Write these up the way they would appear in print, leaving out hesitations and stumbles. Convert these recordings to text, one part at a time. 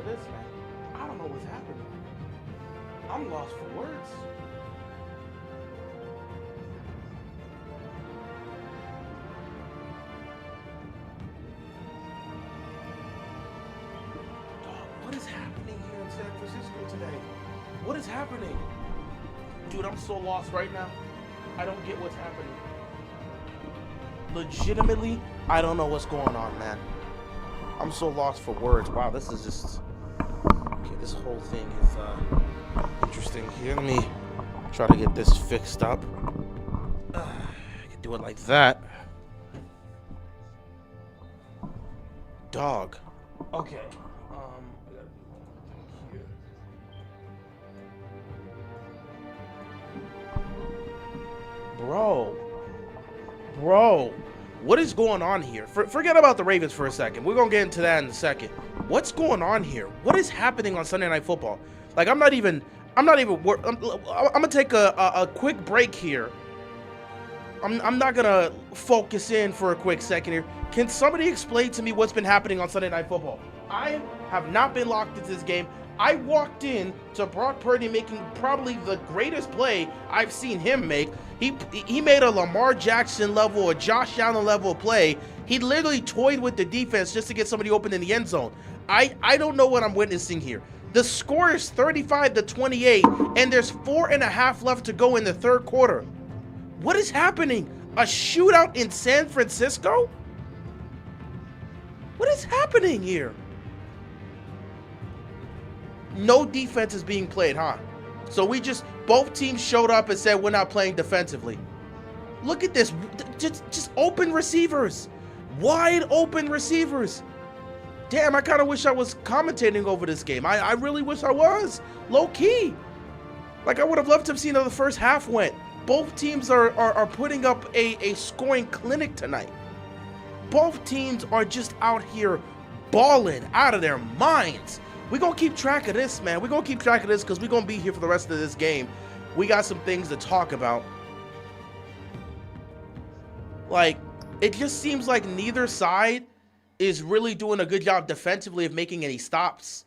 this, man. I don't know what's happening. I'm lost for words. What is happening here in San Francisco today? What is happening? Dude, I'm so lost right now. I don't get what's happening. Legitimately, I don't know what's going on, man. I'm so lost for words. Wow, this is just... Okay, this whole thing is interesting here. Let me try to get this fixed up. I can do it like that. Dog. Okay. Bro, what is going on here? Forget about the Ravens for a second. We're gonna get into that in a second. What's going on here? What is happening on Sunday Night Football? Like, I'm gonna take a quick break here. I'm not gonna focus in for a quick second here. Can somebody explain to me what's been happening on Sunday Night Football? I have not been locked into this game. I walked in to Brock Purdy making probably the greatest play I've seen him make. He made a Lamar Jackson level, a Josh Allen level play. He literally toyed with the defense just to get somebody open in the end zone. I don't know what I'm witnessing here. The score is 35-28, and there's 4.5 left to go in the third quarter. What is happening? A shootout in San Francisco? What is happening here? No defense is being played, huh? So both teams showed up and said we're not playing defensively. Look at this, just open receivers, wide open receivers. Damn, I kind of wish I was commentating over this game. I really wish I was, low key. Like, I would have loved to have seen how the first half went. Both teams are putting up a scoring clinic tonight. Both teams are just out here balling out of their minds. We're going to keep track of this, man. We're going to keep track of this because we're going to be here for the rest of this game. We got some things to talk about. Like, it just seems like neither side is really doing a good job defensively of making any stops.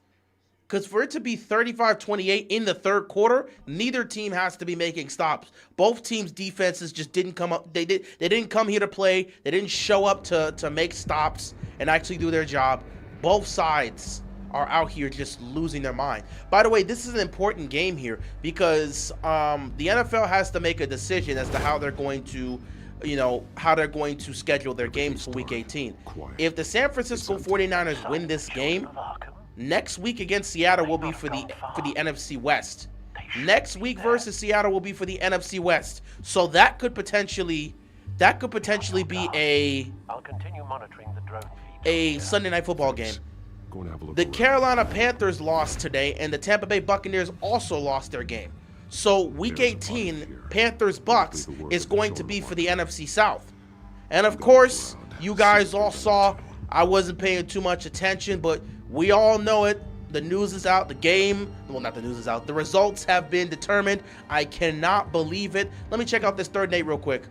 Because for it to be 35-28 in the third quarter, neither team has to be making stops. Both teams' defenses just didn't come up. They didn't come here to play. They didn't show up to make stops and actually do their job. Both sides are out here just losing their mind. By the way, this is an important game here because the NFL has to make a decision as to how they're going to, schedule their games for Week 18. If the San Francisco 49ers win this game, next week against Seattle will be for the NFC West. Next week versus Seattle will be for the NFC West. So that could potentially be a Sunday Night Football game. The Carolina Panthers lost today, and the Tampa Bay Buccaneers also lost their game. So Week 18, Panthers-Bucks, is going to be for the NFC South. And of course, you guys all saw, I wasn't paying too much attention, but we all know it. The news is out. The results have been determined. I cannot believe it. Let me check out this 3rd and 8 real quick.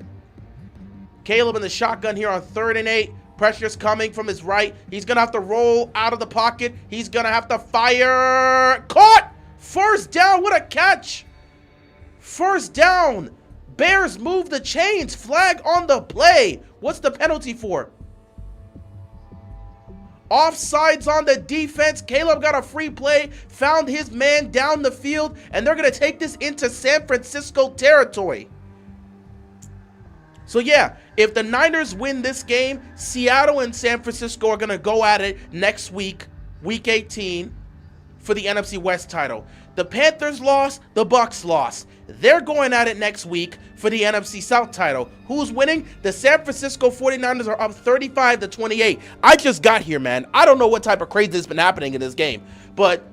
Caleb in the shotgun here on 3rd and 8. Pressure's coming from his right. He's going to have to roll out of the pocket. He's going to have to fire. Caught! First down. What a catch. First down. Bears move the chains. Flag on the play. What's the penalty for? Offsides on the defense. Caleb got a free play. Found his man down the field. And they're going to take this into San Francisco territory. So yeah, if the Niners win this game, Seattle and San Francisco are going to go at it next week, Week 18, for the NFC West title. The Panthers lost, the Bucks lost. They're going at it next week for the NFC South title. Who's winning? The San Francisco 49ers are up 35-28. I just got here, man. I don't know what type of crazy has been happening in this game, but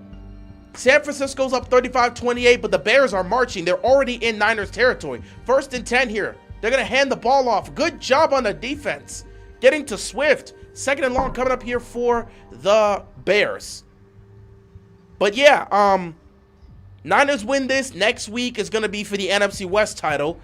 San Francisco's up 35-28, but the Bears are marching. They're already in Niners territory. 1st and 10 here. They're going to hand the ball off. Good job on the defense. Getting to Swift. 2nd and long coming up here for the Bears. But yeah, Niners win this. Next week is going to be for the NFC West title.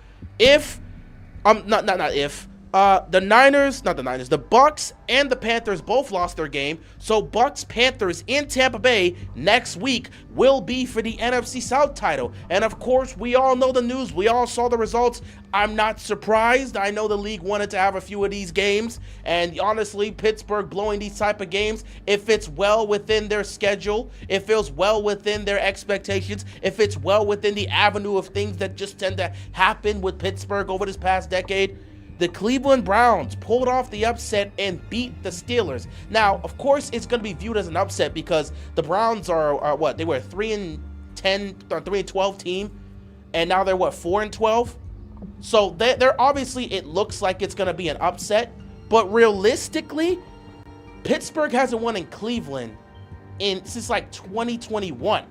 The Bucks and the Panthers both lost their game. So Bucks Panthers in Tampa Bay next week will be for the NFC South title. And of course, we all know the news. We all saw the results. I'm not surprised. I know the league wanted to have a few of these games. And honestly, Pittsburgh blowing these type of games, it fits well within their schedule. It feels well within their expectations. It fits well within the avenue of things that just tend to happen with Pittsburgh over this past decade. The Cleveland Browns pulled off the upset and beat the Steelers. Now, of course, it's going to be viewed as an upset because the Browns are what? They were a 3-10 or 3-12 team, and now they're what, 4-12? So they're obviously, it looks like it's going to be an upset, but realistically, Pittsburgh hasn't won in Cleveland since like 2021.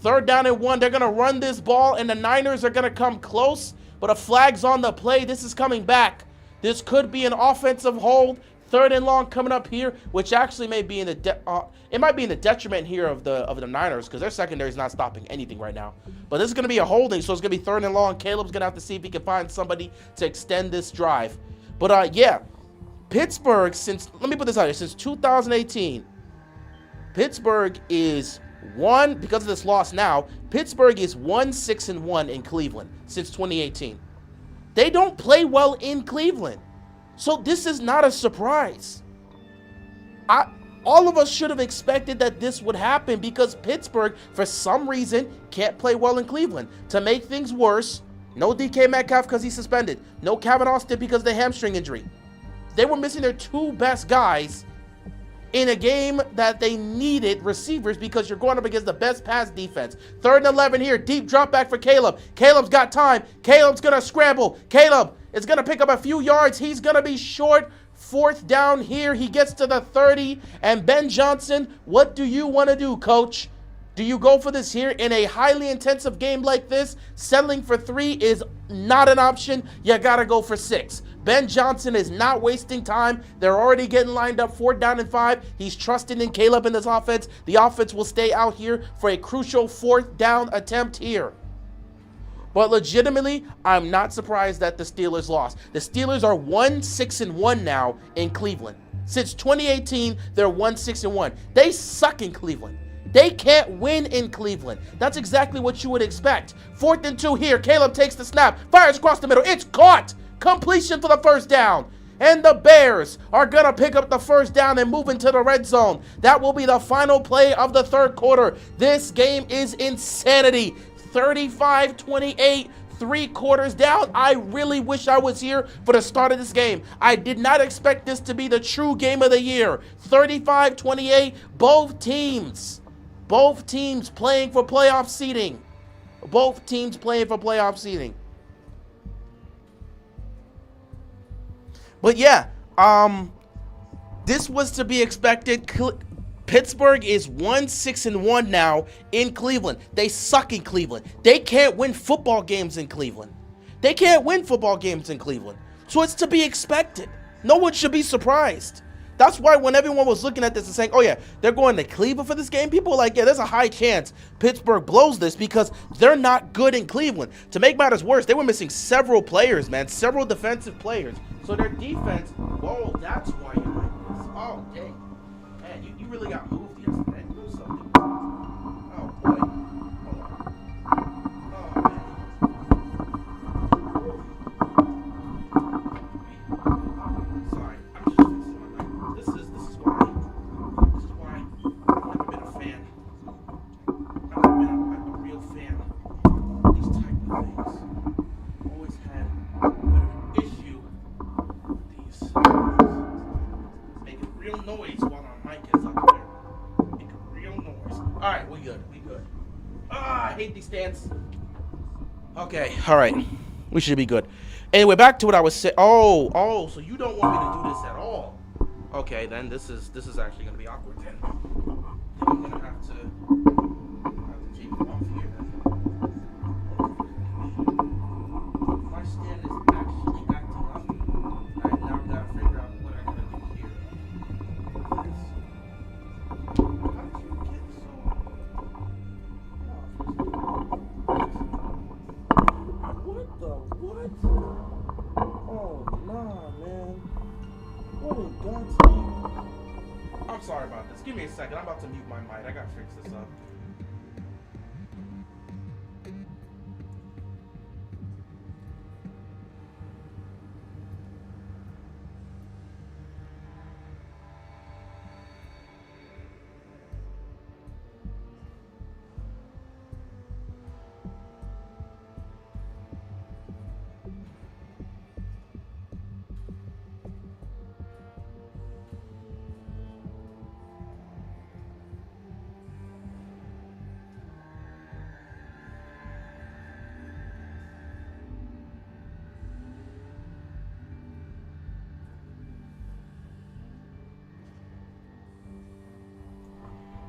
3rd down and 1. They're going to run this ball, and the Niners are going to come close, but a flag's on the play. This is coming back. This could be an offensive hold. 3rd and long coming up here, which actually may be in the it might be in the detriment here of the Niners because their secondary is not stopping anything right now. But this is going to be a holding, so it's going to be 3rd and long. Caleb's going to have to see if he can find somebody to extend this drive. But yeah, Pittsburgh, let me put this out here, since 2018, Pittsburgh is because of this loss now, Pittsburgh is 1-6-1 in Cleveland since 2018. They don't play well in Cleveland. So this is not a surprise. All of us should have expected that this would happen because Pittsburgh, for some reason, can't play well in Cleveland. To make things worse, no DK Metcalf because he's suspended. No Calvin Austin because of the hamstring injury. They were missing their 2 best guys in a game that they needed receivers because you're going up against the best pass defense. 3rd and 11 here. Deep drop back for Caleb. Caleb's got time. Caleb's going to scramble. Caleb is going to pick up a few yards. He's going to be short. 4th down here. He gets to the 30. And Ben Johnson, what do you want to do, coach? Do you go for this here in a highly intensive game like this? Settling for 3 is not an option. You got to go for 6. Ben Johnson is not wasting time. They're already getting lined up 4th down and 5. He's trusting in Caleb in this offense. The offense will stay out here for a crucial 4th down attempt here. But legitimately, I'm not surprised that the Steelers lost. The Steelers are 1-6-1 now in Cleveland. Since 2018, they're 1-6-1. They suck in Cleveland. They can't win in Cleveland. That's exactly what you would expect. 4th and 2 here. Caleb takes the snap. Fires across the middle. It's caught. Completion for the 1st down. And the Bears are going to pick up the 1st down and move into the red zone. That will be the final play of the 3rd quarter. This game is insanity. 35-28. 3 quarters down. I really wish I was here for the start of this game. I did not expect this to be the true game of the year. 35-28. Both teams playing for playoff seeding. Both teams playing for playoff seeding. But yeah, this was to be expected. Pittsburgh is 1-6-1 now in Cleveland. They suck in Cleveland. They can't win football games in Cleveland. So it's to be expected. No one should be surprised. That's why when everyone was looking at this and saying, oh yeah, they're going to Cleveland for this game, people were like, yeah, there's a high chance Pittsburgh blows this because they're not good in Cleveland. To make matters worse, they were missing several players, man, several defensive players. So their defense, whoa, that's why you like this. Oh, dang. Man, you really got moved yesterday. Do something. Oh, boy. Hold on. Oh, man. Sorry. I'm just fixing my mic. This is why I've never been a fan. I've never been a real fan of these type of things. Always had a bit of an issue with these making real noise while our mic is up there. Making real noise. Alright, we good. I hate these stands. Okay, alright. We should be good. Anyway, back to what I was saying. Oh, so you don't want me to do this at all. Okay, then this is actually gonna be awkward then. I'm gonna have to take it off here then. My stand is actually acting up. I've now gotta figure out what I'm gonna do here. How did you get so what? the what? Oh, nah, man. What in God's name? I'm sorry about this. Give me a second. I'm about to mute my mic. I gotta fix this up.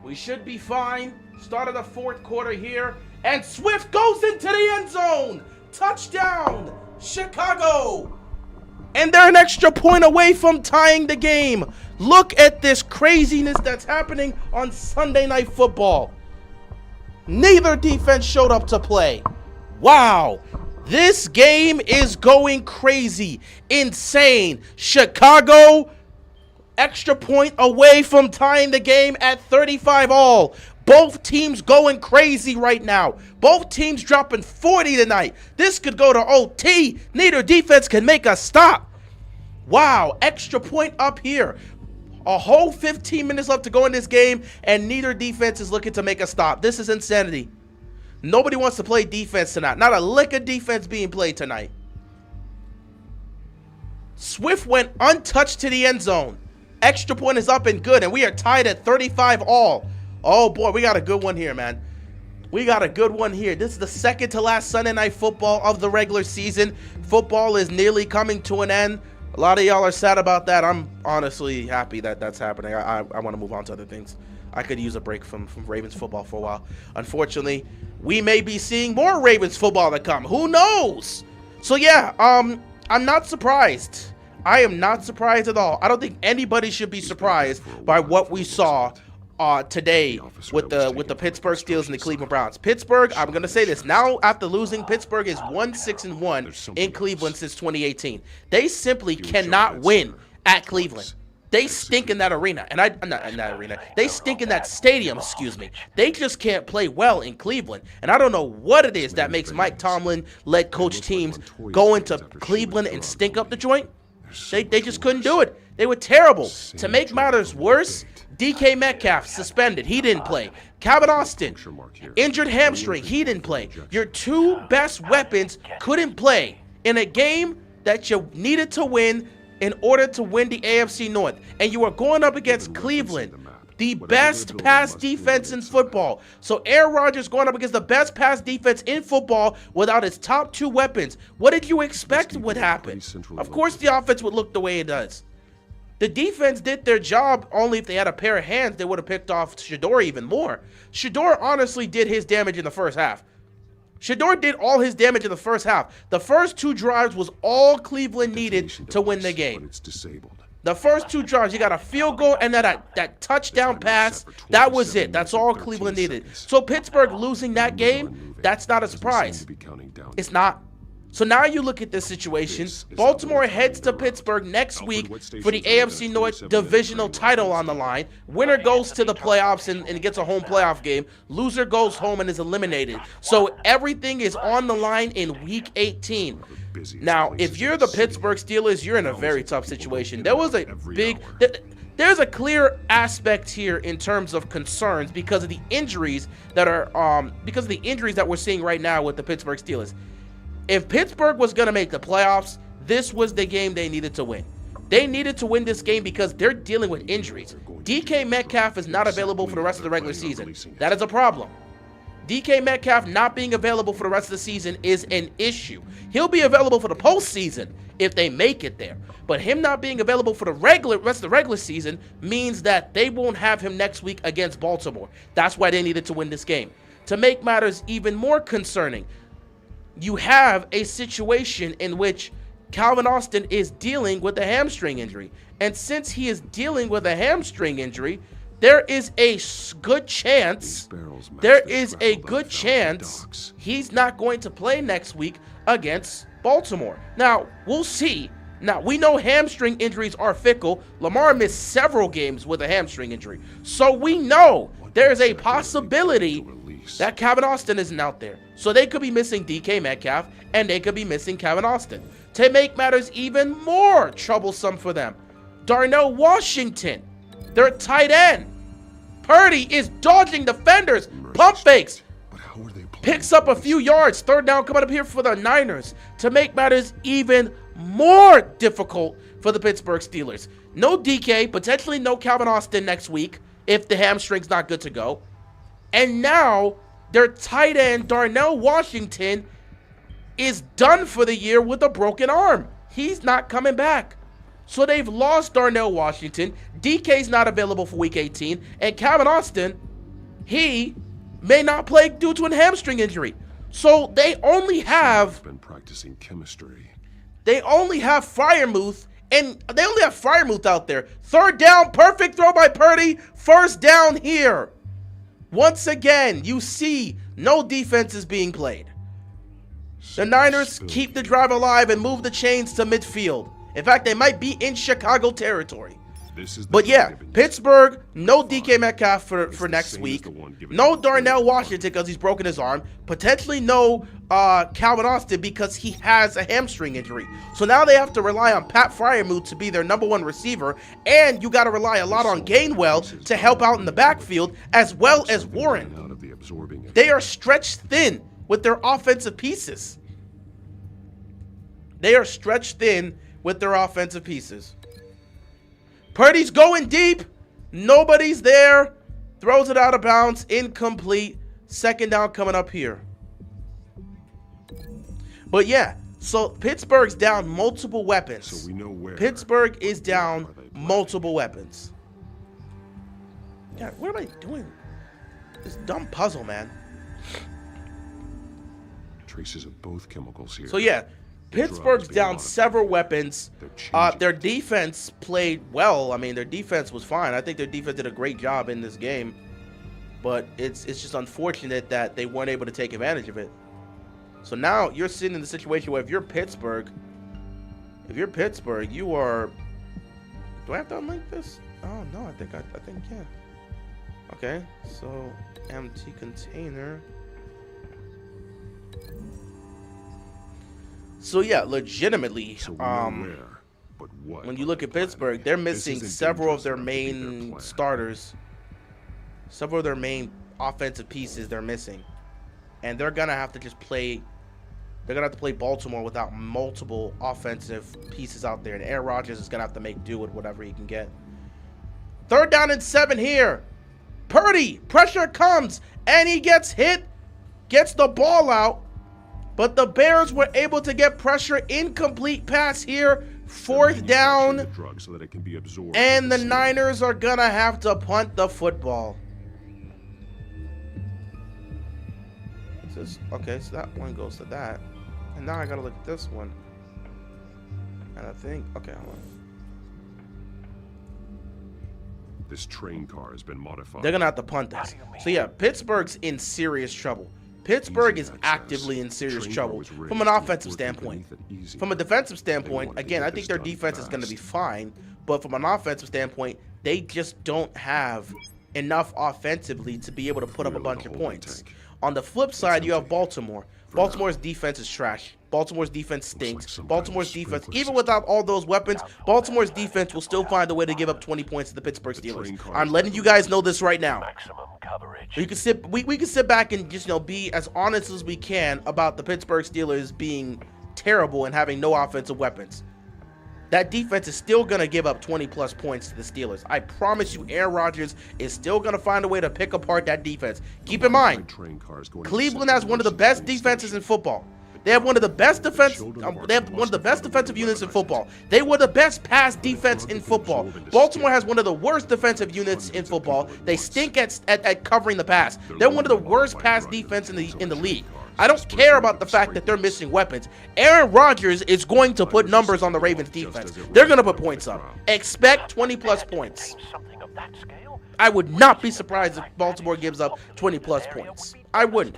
We should be fine. Start of the fourth quarter here. And Swift goes into the end zone. Touchdown, Chicago. And they're an extra point away from tying the game. Look at this craziness that's happening on Sunday Night Football. Neither defense showed up to play. Wow. This game is going crazy. Insane. Chicago, extra point away from tying the game at 35-all. Both teams going crazy right now. Both teams dropping 40 tonight. This could go to OT. Neither defense can make a stop. Wow, extra point up here. A whole 15 minutes left to go in this game, and neither defense is looking to make a stop. This is insanity. Nobody wants to play defense tonight. Not a lick of defense being played tonight. Swift went untouched to the end zone. Extra point is up and good, and we are tied at 35-all. Oh, boy, we got a good one here, man. We got a good one here. This is the second to last Sunday Night Football of the regular season. Football is nearly coming to an end. A lot of y'all are sad about that. I'm honestly happy that that's happening. I want to move on to other things. I could use a break from Ravens football for a while. Unfortunately, we may be seeing more Ravens football to come. Who knows? So, yeah, I'm not surprised. I am not surprised at all. I don't think anybody should be surprised by what we saw today with the Pittsburgh Steelers and the Cleveland Browns. Pittsburgh, I'm going to say this. Now, after losing, Pittsburgh is 1-6-1 in Cleveland since 2018. They simply cannot win at Cleveland. They stink in that arena. And not in that arena. They stink in that stadium, excuse me. They just can't play well in Cleveland. And I don't know what it is that makes Mike Tomlin-led coach teams go into Cleveland and stink up the joint. They just couldn't do it. They were terrible. To make matters worse, DK Metcalf suspended. He didn't play. Calvin Austin, injured hamstring. He didn't play. Your two best weapons couldn't play in a game that you needed to win in order to win the AFC North. And you are going up against Cleveland, the best pass defense in football. So Aaron Rodgers going up against the best pass defense in football without his top two weapons. What did you expect would happen? Of course the offense would look the way it does. The defense did their job. Only if they had a pair of hands, they would have picked off Shedeur even more. Shedeur honestly did his damage in the first half. Shedeur did all his damage in the first half. The first two drives was all Cleveland needed to win the game. The first two drives, you got a field goal and that touchdown pass. That was it. That's all Cleveland needed. So Pittsburgh losing that game, that's not a surprise. It's not. So now you look at this situation. Baltimore heads to Pittsburgh next week for the AFC North divisional title on the line. Winner goes to the playoffs and gets a home playoff game. Loser goes home and is eliminated. So everything is on the line in Week 18. Now, if you're the Pittsburgh Steelers, you're in a very tough situation. There's a clear aspect here in terms of concerns because of the injuries that we're seeing right now with the Pittsburgh Steelers. If Pittsburgh was going to make the playoffs, this was the game they needed to win. They needed to win this game because they're dealing with injuries. DK Metcalf is not available for the rest of the regular season. That is a problem. DK Metcalf not being available for the rest of the season is an issue. He'll be available for the postseason if they make it there. But him not being available for the rest of the regular season means that they won't have him next week against Baltimore. That's why they needed to win this game. To make matters even more concerning, you have a situation in which Calvin Austin is dealing with a hamstring injury. And since he is dealing with a hamstring injury, there is a good chance he's not going to play next week against Baltimore. Now, we'll see. Now, we know hamstring injuries are fickle. Lamar missed several games with a hamstring injury. So we know there's a possibility that Calvin Austin isn't out there. So they could be missing DK Metcalf, and they could be missing Calvin Austin. To make matters even more troublesome for them, Darnell Washington, their tight end, Purdy is dodging defenders, pump fakes, picks up a few yards, third down coming up here for the Niners. To make matters even more difficult for the Pittsburgh Steelers. No DK, potentially no Calvin Austin next week if the hamstring's not good to go. And now their tight end, Darnell Washington, is done for the year with a broken arm. He's not coming back. So they've lost Darnell Washington. DK's not available for Week 18. And Calvin Austin, he may not play due to a hamstring injury. So they only have been practicing chemistry. They only have Freiermuth, and they only have Freiermuth out there. Third down, perfect throw by Purdy. First down here. Once again, you see no defense is being played. The Niners keep the drive alive and move the chains to midfield. In fact, they might be in Chicago territory. But yeah, Pittsburgh, no DK Metcalf for next week. No Darnell Washington because he's broken his arm. Potentially no Calvin Austin because he has a hamstring injury. So now they have to rely on Pat Freiermuth to be their #1 receiver. And you got to rely a lot on Gainwell to help out in the backfield, as well as Warren. They are stretched thin with their offensive pieces. They are stretched thin with their offensive pieces. Purdy's going deep. Nobody's there. Throws it out of bounds. Incomplete. Second down coming up here. But yeah, so Pittsburgh's down multiple weapons. So we know where. Pittsburgh is down multiple weapons. God, what am I doing? This dumb puzzle, man. Traces of both chemicals here. So yeah, Pittsburgh's down several weapons. Their defense played well. I mean, their defense was fine. I think their defense did a great job in this game. But it's just unfortunate that they weren't able to take advantage of it. So now you're sitting in the situation where if you're Pittsburgh, you are... Do I have to unlink this? Oh, no, I think yeah. Okay, so empty container. So yeah, legitimately, when you look at Pittsburgh, they're missing several of their main starters. Several of their main offensive pieces they're missing. And they're going to have to just play... They're going to have to play Baltimore without multiple offensive pieces out there. And Aaron Rodgers is going to have to make do with whatever he can get. Third down and 7 here. Purdy, pressure comes, and he gets hit. Gets the ball out. But the Bears were able to get pressure. Incomplete pass here. Fourth down. And the Niners are going to have to punt the football. Okay, so that one goes to that. And now I got to look at this one. And I think... Okay, hold on. This train car has been modified. They're going to have to punt this. So yeah, Pittsburgh's in serious trouble. Pittsburgh is actively in serious trouble from an offensive standpoint. From a defensive standpoint, again, I think their defense is going to be fine. But from an offensive standpoint, they just don't have enough offensively to be able to put up a bunch of points. On the flip side, you have Baltimore. Baltimore's defense is trash. Baltimore's defense stinks. Baltimore's defense, even without all those weapons, Baltimore's defense will still find a way to give up 20 points to the Pittsburgh Steelers. I'm letting you guys know this right now. We can sit back and just, be as honest as we can about the Pittsburgh Steelers being terrible and having no offensive weapons. That defense is still going to give up 20-plus points to the Steelers. I promise you, Aaron Rodgers is still going to find a way to pick apart that defense. Keep in mind, Cleveland has one of the best defenses in football. They have one of the best defensive units in football. They were the best pass defense in football. Baltimore has one of the worst defensive units in football. They stink at covering the pass. They're one of the worst pass defense in the league. I don't care about the fact that they're missing weapons. Aaron Rodgers is going to put numbers on the Ravens defense. They're going to put points up. Expect 20-plus points. I would not be surprised if Baltimore gives up 20-plus points. I wouldn't.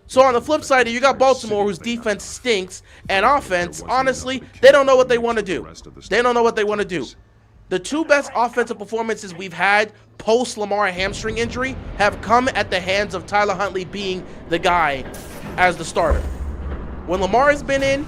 So on the flip side, you got Baltimore, whose defense stinks, and offense, honestly, they don't know what they want to do. They don't know what they want to do. The two best offensive performances we've had post-Lamar hamstring injury have come at the hands of Tyler Huntley being the guy as the starter. When Lamar has been in,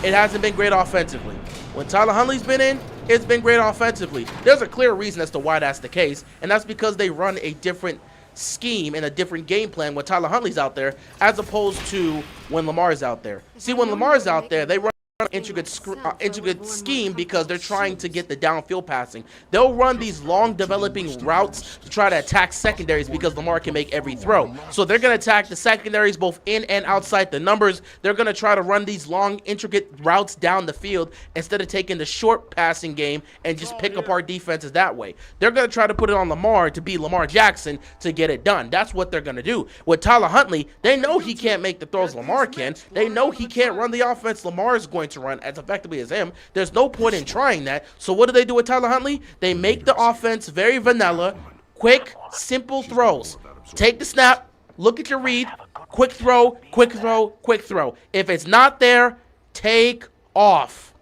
it hasn't been great offensively. When Tyler Huntley's been in, it's been great offensively. There's a clear reason as to why that's the case, and that's because they run a different scheme and a different game plan when Tyler Huntley's out there as opposed to when Lamar's out there. See, when Lamar's out there, they run an intricate scheme because they're trying to get the downfield passing. They'll run these long developing routes to try to attack secondaries because Lamar can make every throw. So they're going to attack the secondaries both in and outside the numbers. They're going to try to run these long intricate routes down the field instead of taking the short passing game and just pick apart defenses that way. They're going to try to put it on Lamar to be Lamar Jackson to get it done. That's what they're going to do. With Tyler Huntley, they know he can't make the throws Lamar can. They know he can't run the offense Lamar is going to run as effectively as him. There's no point in trying that. So what do they do with Tyler Huntley? They make the offense very vanilla, quick, simple throws. Take the snap, look at your read, quick throw, quick throw, quick throw. If it's not there, take off.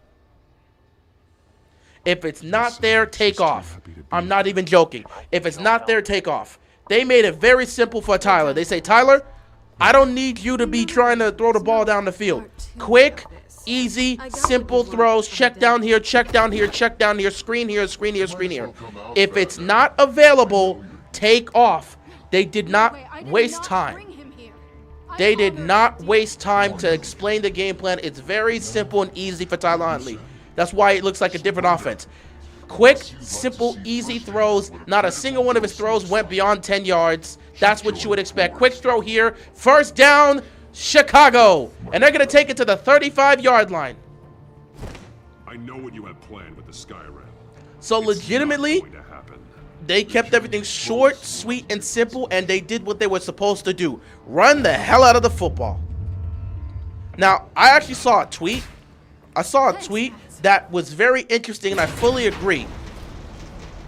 If it's not there, take off. I'm not even joking. If it's not there, take off. They made it very simple for Tyler. They say, Tyler, I don't need you to be trying to throw the ball down the field. Quick, easy, simple throws. Check down here, check down here, check down here, screen here, screen here, screen here. If it's not available, take off. They did not waste time. They did not waste time to explain the game plan. It's very simple and easy for Tyler Huntley. That's why it looks like a different offense. Quick, simple, easy throws. Not a single one of his throws went beyond 10 yards. That's what you would expect. Quick throw here. First down, Chicago. And they're going to take it to the 35-yard line. I know what you had planned with the Skyrim. So legitimately, they kept everything short, sweet, and simple, and they did what they were supposed to do. Run the hell out of the football. Now, I actually saw a tweet. I saw a tweet that was very interesting, and I fully agree.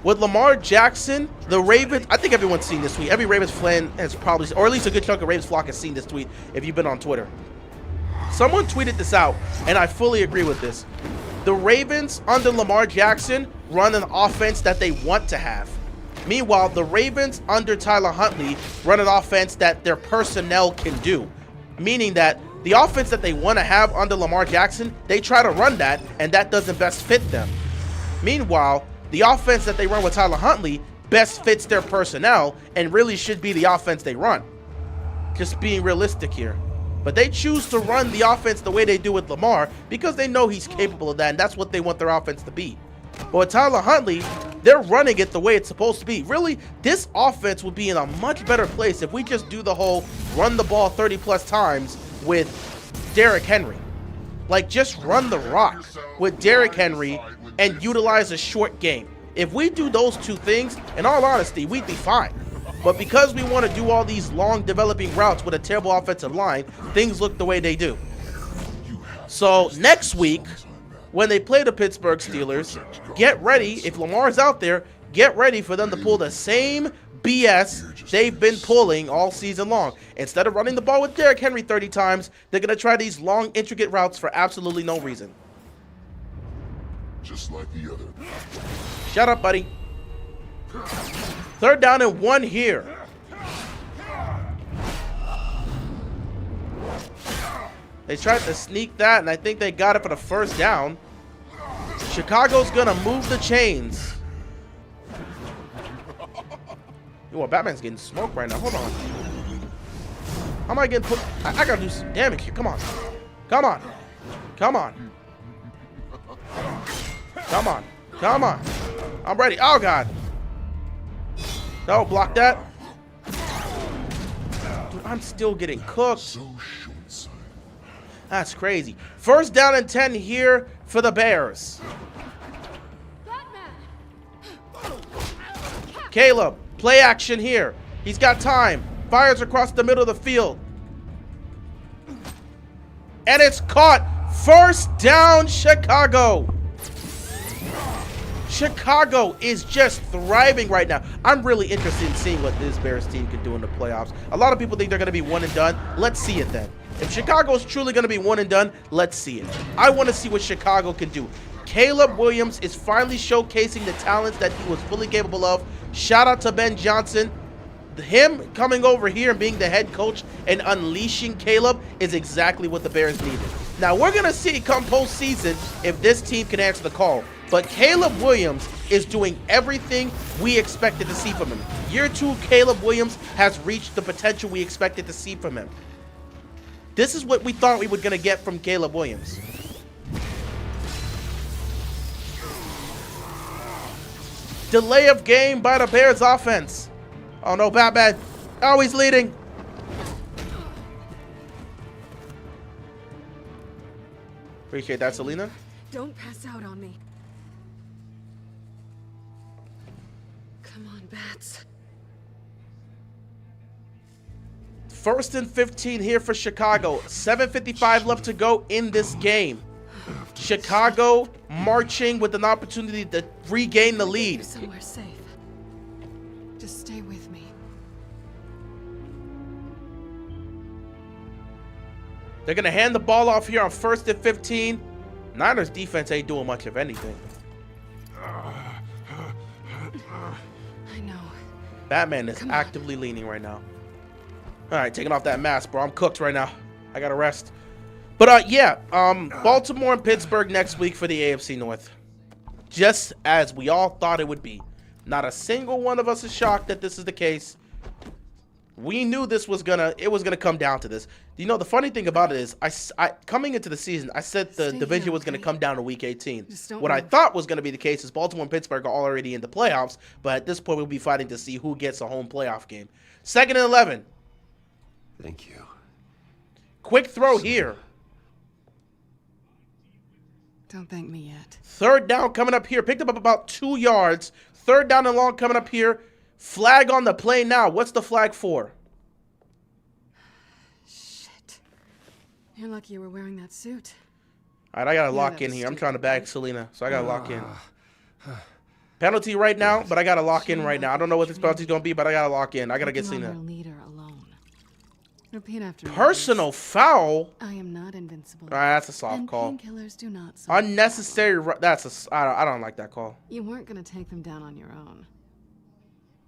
With Lamar Jackson, the Ravens, I think everyone's seen this tweet. Every Ravens fan has probably, or at least a good chunk of Ravens flock has seen this tweet if you've been on Twitter. Someone tweeted this out, and I fully agree with this. The Ravens under Lamar Jackson run an offense that they want to have. Meanwhile, the Ravens under Tyler Huntley run an offense that their personnel can do. Meaning that the offense that they want to have under Lamar Jackson, they try to run that, and that doesn't best fit them. Meanwhile, the offense that they run with Tyler Huntley best fits their personnel and really should be the offense they run. Just being realistic here. But they choose to run the offense the way they do with Lamar because they know he's capable of that, and that's what they want their offense to be. But with Tyler Huntley, they're running it the way it's supposed to be. Really, this offense would be in a much better place if we just do the whole run the ball 30-plus times with Derrick Henry. Like, just run the rock with Derrick Henry and utilize a short game. If we do those two things, in all honesty, we'd be fine. But because we want to do all these long developing routes with a terrible offensive line, things look the way they do. So next week, when they play the Pittsburgh Steelers, get ready, if Lamar's out there, get ready for them to pull the same BS they've been pulling all season long. Instead of running the ball with Derrick Henry 30 times, they're going to try these long, intricate routes for absolutely no reason. Just like the other. Shut up, buddy. 3rd down and 1 here. They tried to sneak that, and I think they got it for the 1st down. Chicago's going to move the chains. Yo, Batman's getting smoked right now. Hold on. How am I getting put? I got to do some damage here. Come on. Come on. Come on. Come on. Come on. I'm ready. Oh, God. No, block that. Dude, I'm still getting cooked. That's crazy. 1st down and 10 here for the Bears. Caleb, play action here. He's got time. Fires across the middle of the field. And it's caught. 1st down, Chicago. Chicago is just thriving right now. I'm really interested in seeing what this Bears team can do in the playoffs. A lot of people think they're going to be one and done. Let's see it then. If Chicago is truly going to be one and done, let's see it. I want to see what Chicago can do. Caleb Williams is finally showcasing the talents that he was fully capable of. Shout out to Ben Johnson. Him coming over here and being the head coach and unleashing Caleb is exactly what the Bears needed. Now, we're going to see come postseason if this team can answer the call. But Caleb Williams is doing everything we expected to see from him. Year 2, Caleb Williams has reached the potential we expected to see from him. This is what we thought we were going to get from Caleb Williams. Delay of game by the Bears offense. Oh no, Batman. Oh, he's leading. Appreciate that, Selena. Don't pass out on me. Come on, Bats. 1st and 15 here for Chicago. 7:55 left to go in this game. Chicago marching with an opportunity to regain the lead. Somewhere safe. Just stay with me. They're going to hand the ball off here on 1st and 15. Niners defense ain't doing much of anything. I know. Batman is actively leaning right now. All right, taking off that mask, bro. I'm cooked right now. I got to rest. But, yeah, Baltimore and Pittsburgh next week for the AFC North. Just as we all thought it would be. Not a single one of us is shocked that this is the case. We knew this was gonna come down to this. You know, the funny thing about it is, I coming into the season, I said the division was gonna come down to Week 18. What I thought was gonna be the case is Baltimore and Pittsburgh are already in the playoffs, but at this point we'll be fighting to see who gets a home playoff game. 2nd and 11. Thank you. Quick throw here. Don't thank me yet. 3rd down coming up here. Picked up about 2 yards. 3rd down and long coming up here. Flag on the play now. What's the flag for? Shit. You're lucky you were wearing that suit. All right, I got to lock in here. I'm trying to bag Selena, so I got to lock in. Penalty right now, but I got to lock in right now. I don't know what this penalty's going to be, but I got to lock in. I got to get Selena. Leader alone. Repeat after me. Personal foul? I am not invincible. All right, that's a soft call. Painkillers do not. Unnecessary. I don't like that call. You weren't going to take them down on your own.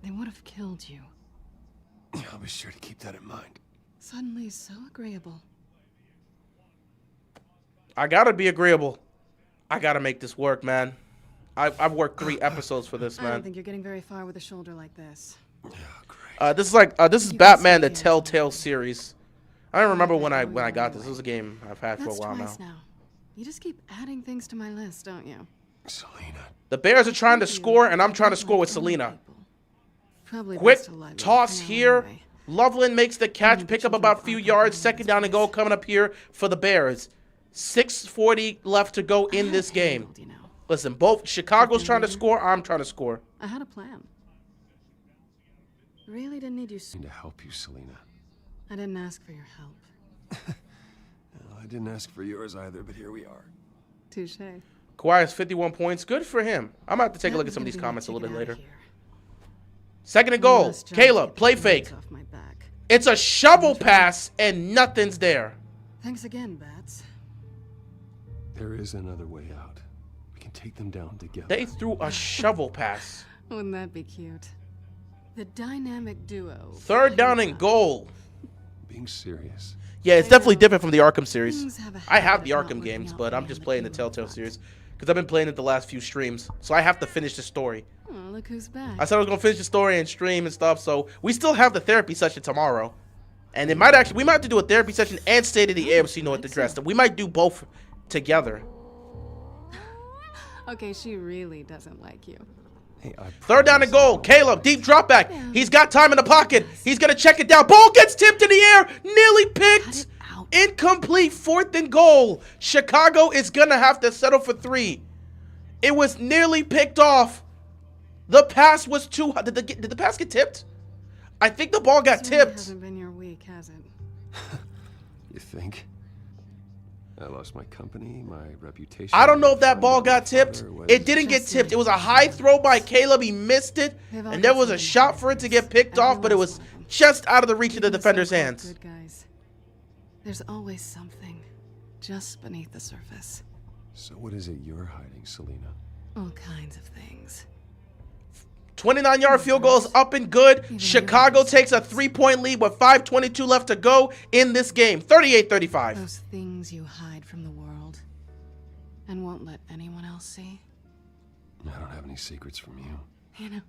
They would have killed you. I'll be sure to keep that in mind. Suddenly so agreeable. I gotta be agreeable. I gotta make this work, man. I've worked 3 episodes for this, man. I don't think you're getting very far with a shoulder like this. Yeah, great. This is Batman the Telltale series. I don't remember when I got this. This was a game I've had for a while now. You just keep adding things to my list, don't you? Selena. The Bears are trying to score, and I'm trying to score with Selena. Quick toss here. Loveland makes the catch, pick up about a few yards. 2nd down and goal coming up here for the Bears. 6:40 left to go in this game. Listen, both Chicago's trying to score. I'm trying to score. I had a plan. Really didn't need you. To help you, Selena. I didn't ask for your help. Well, I didn't ask for yours either, but here we are. Touché. Kawhi has 51 points. Good for him. I'm going to have to take a look at some of these comments a little bit later. 2nd and goal. Caleb, play fake. It's a shovel pass, and nothing's there. Thanks again, Bats. There is another way out. We can take them down together. They threw a shovel pass. Wouldn't that be cute? The dynamic duo. 3rd down and goal. Being serious. Yeah, it's definitely different from the Arkham series. I have the Arkham games, but I'm just playing the Telltale series because I've been playing it the last few streams. So I have to finish the story. Oh, look who's back. I said I was going to finish the story and stream and stuff, so we still have the therapy session tomorrow. And we might have to do a therapy session and State of the AFC North address. We might do both together. Okay, she really doesn't like you. Hey, 3rd down and goal. Caleb, deep drop back. He's got time in the pocket. He's going to check it down. Ball gets tipped in the air. Nearly picked. Incomplete. 4th and goal. Chicago is going to have to settle for 3. It was nearly picked off. The pass was too high. Did the pass get tipped? I think the ball got tipped. Hasn't been your week, has it? You think? I lost my company, my reputation. I don't know my if that friend, ball my got tipped. father, what It is didn't get Just tipped. It was a like high throw by Caleb. He missed it. And there was a shot for it to get picked off, but it was just out of the reach of the defender's hands. Good guys. There's always something just beneath the surface. So what is it you're hiding, Selena? All kinds of things. 29-yard field goal is up and good. Chicago takes a 3-point lead with 5:22 left to go in this game. 38-35. Those things you hide from the world and won't let anyone else see. I don't have any secrets from you. You know,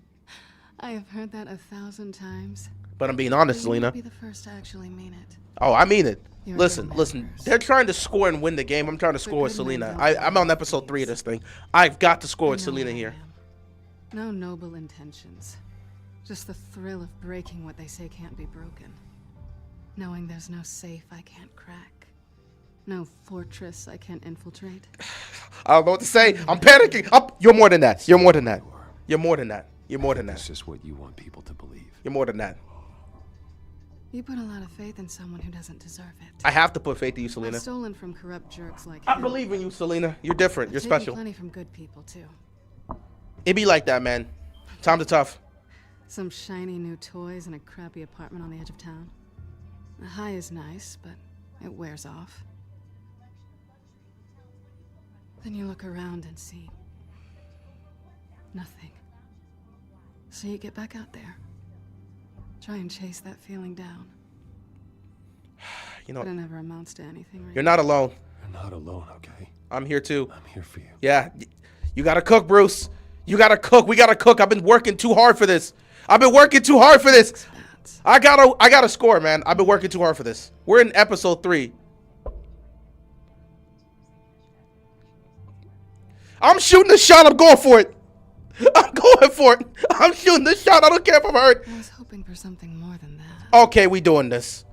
I have heard that 1,000 times. But I'm being honest, You Selena. won't be the first to actually mean it. Oh, I mean it. You're Listen, good listen. manners. They're trying to score and win the game. I'm trying to score with good men Selena. don't I'm on episode 3 of this thing. I've got to score with I know Selena I here. am. No noble intentions. Just the thrill of breaking what they say can't be broken. Knowing there's no safe I can't crack. No fortress I can't infiltrate. I don't know what to say. I'm panicking. You're more than that. You're more than that. You're more than that. You're more than That's that. just what you want people to believe. You're more than that. You put a lot of faith in someone who doesn't deserve it. I have to put faith in you, I've Selena. stolen from corrupt jerks like I him. believe in you, Selena. You're different. I've You're taken special. plenty from good people too. It be like that, man. Times are tough. Some shiny new toys in a crappy apartment on the edge of town. The high is nice, but it wears off. Then you look around and see nothing. So you get back out there. Try and chase that feeling down. You But it know, never amounts to anything, really. you're not alone. You're not alone, okay? I'm here too. I'm here for you. Yeah. You gotta cook, Bruce. You gotta cook. We gotta cook. I've been working too hard for this. I've been working too hard for this. Bats. I gotta score, man. I've been working too hard for this. We're in episode 3. I'm shooting the shot. I'm going for it. I'm going for it. I'm shooting the shot. I don't care if I'm hurt. I was hoping for something more than that. Okay, we doing this.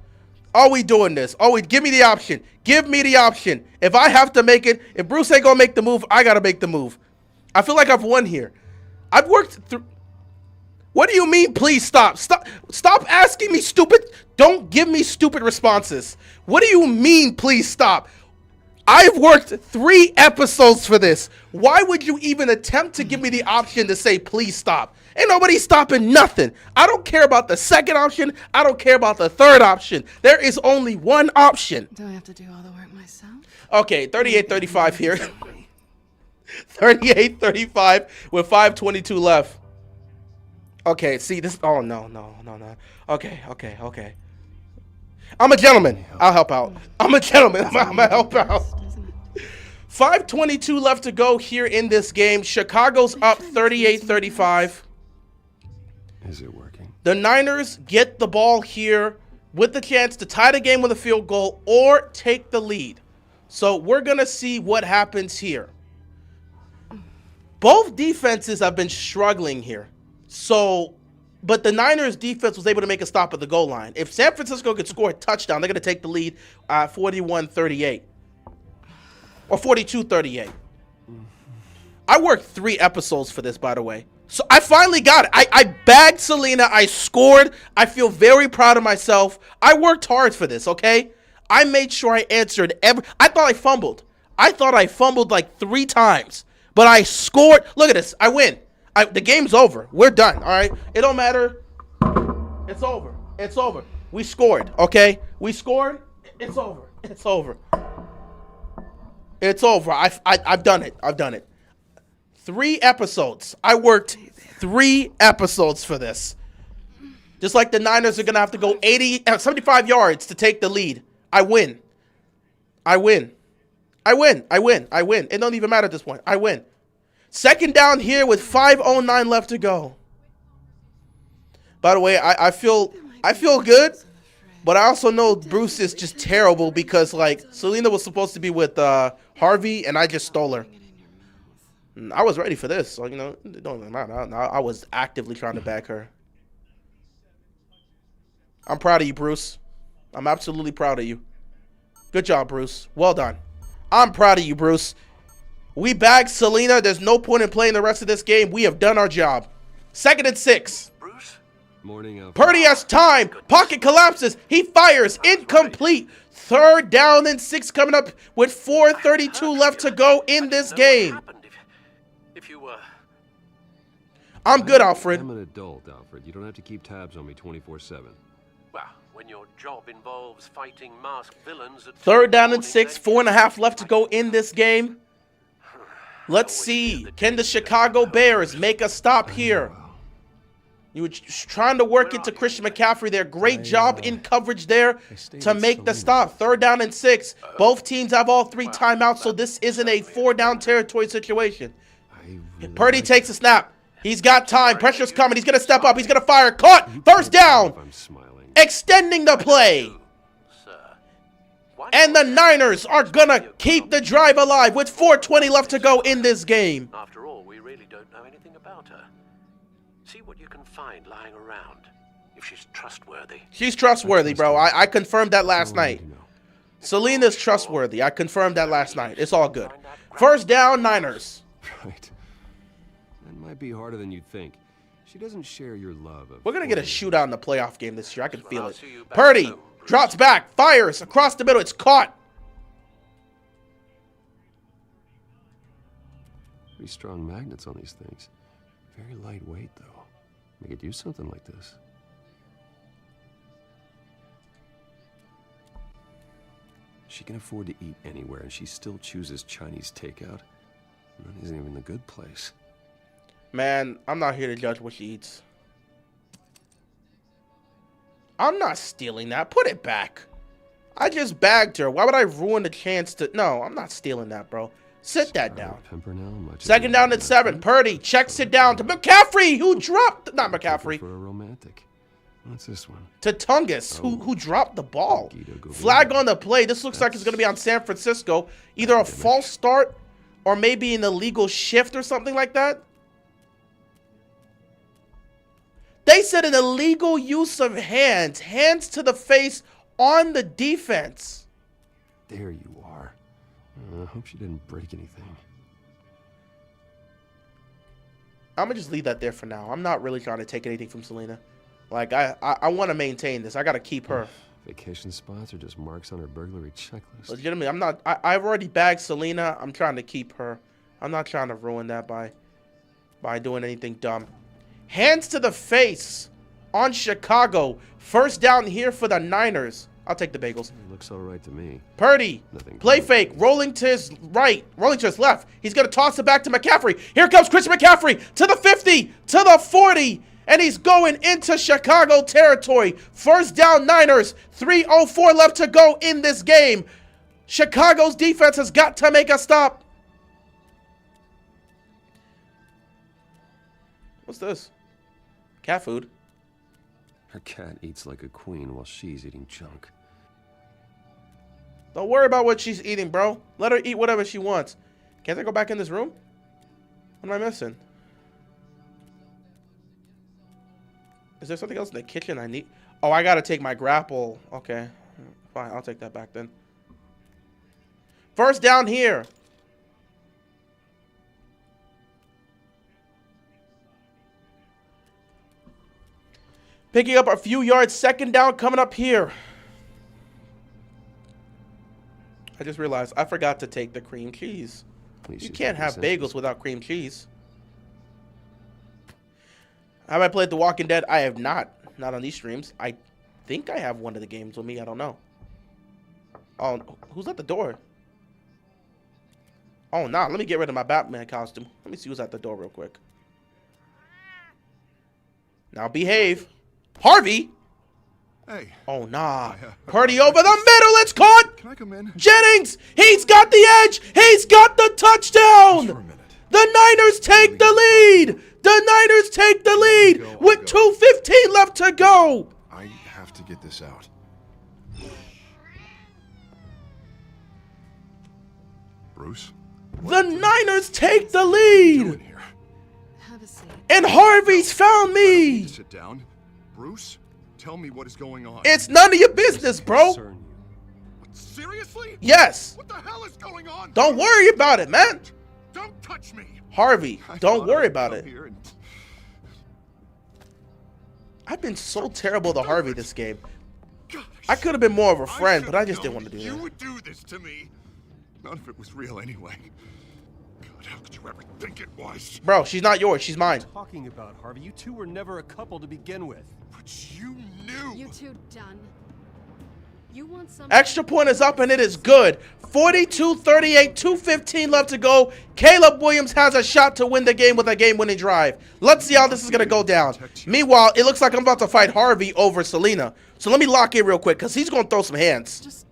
Are we doing this? Give me the option. Give me the option. If I have to make it, if Bruce ain't gonna make the move, I gotta make the move. I feel like I've won here. I've worked through. What do you mean? Please stop. Stop asking me stupid. Don't give me stupid responses. What do you mean? Please stop. I've worked 3 episodes for this. Why would you even attempt to give me the option to say, please stop? Ain't nobody stopping nothing. I don't care about the second option. I don't care about the third option. There is only one option. Do I have to do all the work myself? Okay, 38-35 here. 38-35 with 5:22 left. Okay, see this. Oh, no. Okay. I'm a gentleman. I'll help out. I'm a gentleman. I'm gonna help out. Isn't it? 5:22 left to go here in this game. Chicago's up 38-35. Is it working? The Niners get the ball here with the chance to tie the game with a field goal or take the lead. So we're going to see what happens here. Both defenses have been struggling here. But the Niners defense was able to make a stop at the goal line. If San Francisco could score a touchdown, they're going to take the lead 41-38 or 42-38. I worked 3 episodes for this, by the way. So I finally got it. I bagged Selena. I scored. I feel very proud of myself. I worked hard for this, okay? I made sure I answered I thought I fumbled. I thought I fumbled like 3 times. But I scored. Look at this. I win. The game's over. We're done, all right? It don't matter. It's over. It's over. We scored, okay? We scored. It's over. It's over. It's over. I've done it. I've done it. 3 episodes. I worked 3 episodes for this. Just like the Niners are going to have to go 75 yards to take the lead. I win. I win. I win. I win. I win. It don't even matter at this point. I win. Second down here with 5:09 left to go. By the way, I feel good, but I also know Bruce is just terrible because, like, Selena was supposed to be with Harvey, and I just stole her. I was ready for this, so, you know, it don't even matter. I was actively trying to back her. I'm proud of you, Bruce. I'm absolutely proud of you. Good job, Bruce. Well done. I'm proud of you, Bruce. We bagged Selena. There's no point in playing the rest of this game. We have done our job. 2nd and 6. Bruce? Morning, Alfred. Purdy has time. Pocket collapses. He fires. Incomplete. 3rd down and 6 coming up with 4:32 left to go in this game. If you were... I'm good, Alfred. I'm an adult, Alfred. You don't have to keep tabs on me 24/7. Well, when your job involves fighting masked villains at 3rd down and 6, 4.5 left to go in this game. Let's see. Can the Chicago Bears make a stop here? You were trying to work into Christian McCaffrey there. Great job in coverage there to make the stop. 3rd down and 6. Both teams have all 3 timeouts, so this isn't a 4-down territory situation. Purdy takes a snap. He's got time. Pressure's coming. He's going to step up. He's going to fire. Caught. 1st down. Extending the play. And the Niners are going to keep the drive alive with 4:20 left to go in this game. After all, we really don't know anything about her. See what you can find lying around. If she's trustworthy. She's trustworthy, bro. I confirmed that last night. Selena's trustworthy. I confirmed that last night. It's all good. 1st down, Niners. Right. That might be harder than you'd think. She doesn't share your love of... We're going to get a shootout in the playoff game this year. I can feel it. Purdy drops back, fires across the middle. It's caught. Pretty strong magnets on these things. Very lightweight, though. We could use something like this. She can afford to eat anywhere, and she still chooses Chinese takeout. That isn't even the good place. Man, I'm not here to judge what she eats. I'm not stealing that. Put it back. I just bagged her. Why would I ruin the chance to... No, I'm not stealing that, bro. Sit that down. 2nd down and 7. Purdy checks it down to McCaffrey, who dropped... Not McCaffrey. For a romantic. What's this one? To Tungus, who dropped the ball. Flag on the play. This looks like it's going to be on San Francisco. Either a false start or maybe an illegal shift or something like that. They said an illegal use of hands. Hands to the face on the defense. There you are. I hope she didn't break anything. I'm going to just leave that there for now. I'm not really trying to take anything from Selena. Like, I want to maintain this. I got to keep her. Vacation spots are just marks on her burglary checklist. Legitimately, I'm not... I've already bagged Selena. I'm trying to keep her. I'm not trying to ruin that by doing anything dumb. Hands to the face on Chicago. 1st down here for the Niners. I'll take the bagels. It looks all right to me. Purdy, play fake, rolling to his right, rolling to his left. He's going to toss it back to McCaffrey. Here comes Christian McCaffrey to the 50, to the 40, and he's going into Chicago territory. 1st down, Niners. 3:04 left to go in this game. Chicago's defense has got to make a stop. What's this? Cat food. Her cat eats like a queen while she's eating junk. Don't worry about what she's eating, bro. Let her eat whatever she wants. Can't I go back in this room? What am I missing? Is there something else in the kitchen I need? Oh, I gotta take my grapple. Okay. Fine, I'll take that back then. 1st down here. Picking up a few yards. 2nd down coming up here. I just realized I forgot to take the cream cheese. You can't have bagels without cream cheese. Have I played The Walking Dead? I have not. Not on these streams. I think I have one of the games with me. I don't know. Oh, who's at the door? Oh, nah. Let me get rid of my Batman costume. Let me see who's at the door real quick. Now behave. Harvey! Hey. Oh, nah. Purdy over the middle. It's caught! Can I come in? Jennings! He's got the edge! He's got the touchdown! Just for a minute. The Niners take the lead! The Niners take the lead with 2:15 left to go! I have to get this out. Bruce? The Niners take the What are you lead! doing here? Have a seat. And Harvey's found me! Sit down. Bruce, tell me what is going on. It's none of your business, bro. Seriously? Yes. What the hell is going on? Don't worry about it, man. Don't touch me. Harvey, I don't thought worry I'd about come it. here and- I've been so terrible to Harvey this game. God, I could have been more of a friend, should but I have just didn't known want to do You that. would do this to me. None of it was real anyway. God, how could you ever think it was? Bro, she's not yours. She's mine. Talking about, Harvey, you two were never a couple to begin with. But you knew. You two done. You want some Extra point is up and it is good. 42-38, 2:15 left to go. Caleb Williams has a shot to win the game with a game-winning drive. Let's see how this is going to go down. Meanwhile, it looks like I'm about to fight Harvey over Selena. So let me lock in real quick because he's going to throw some hands. Just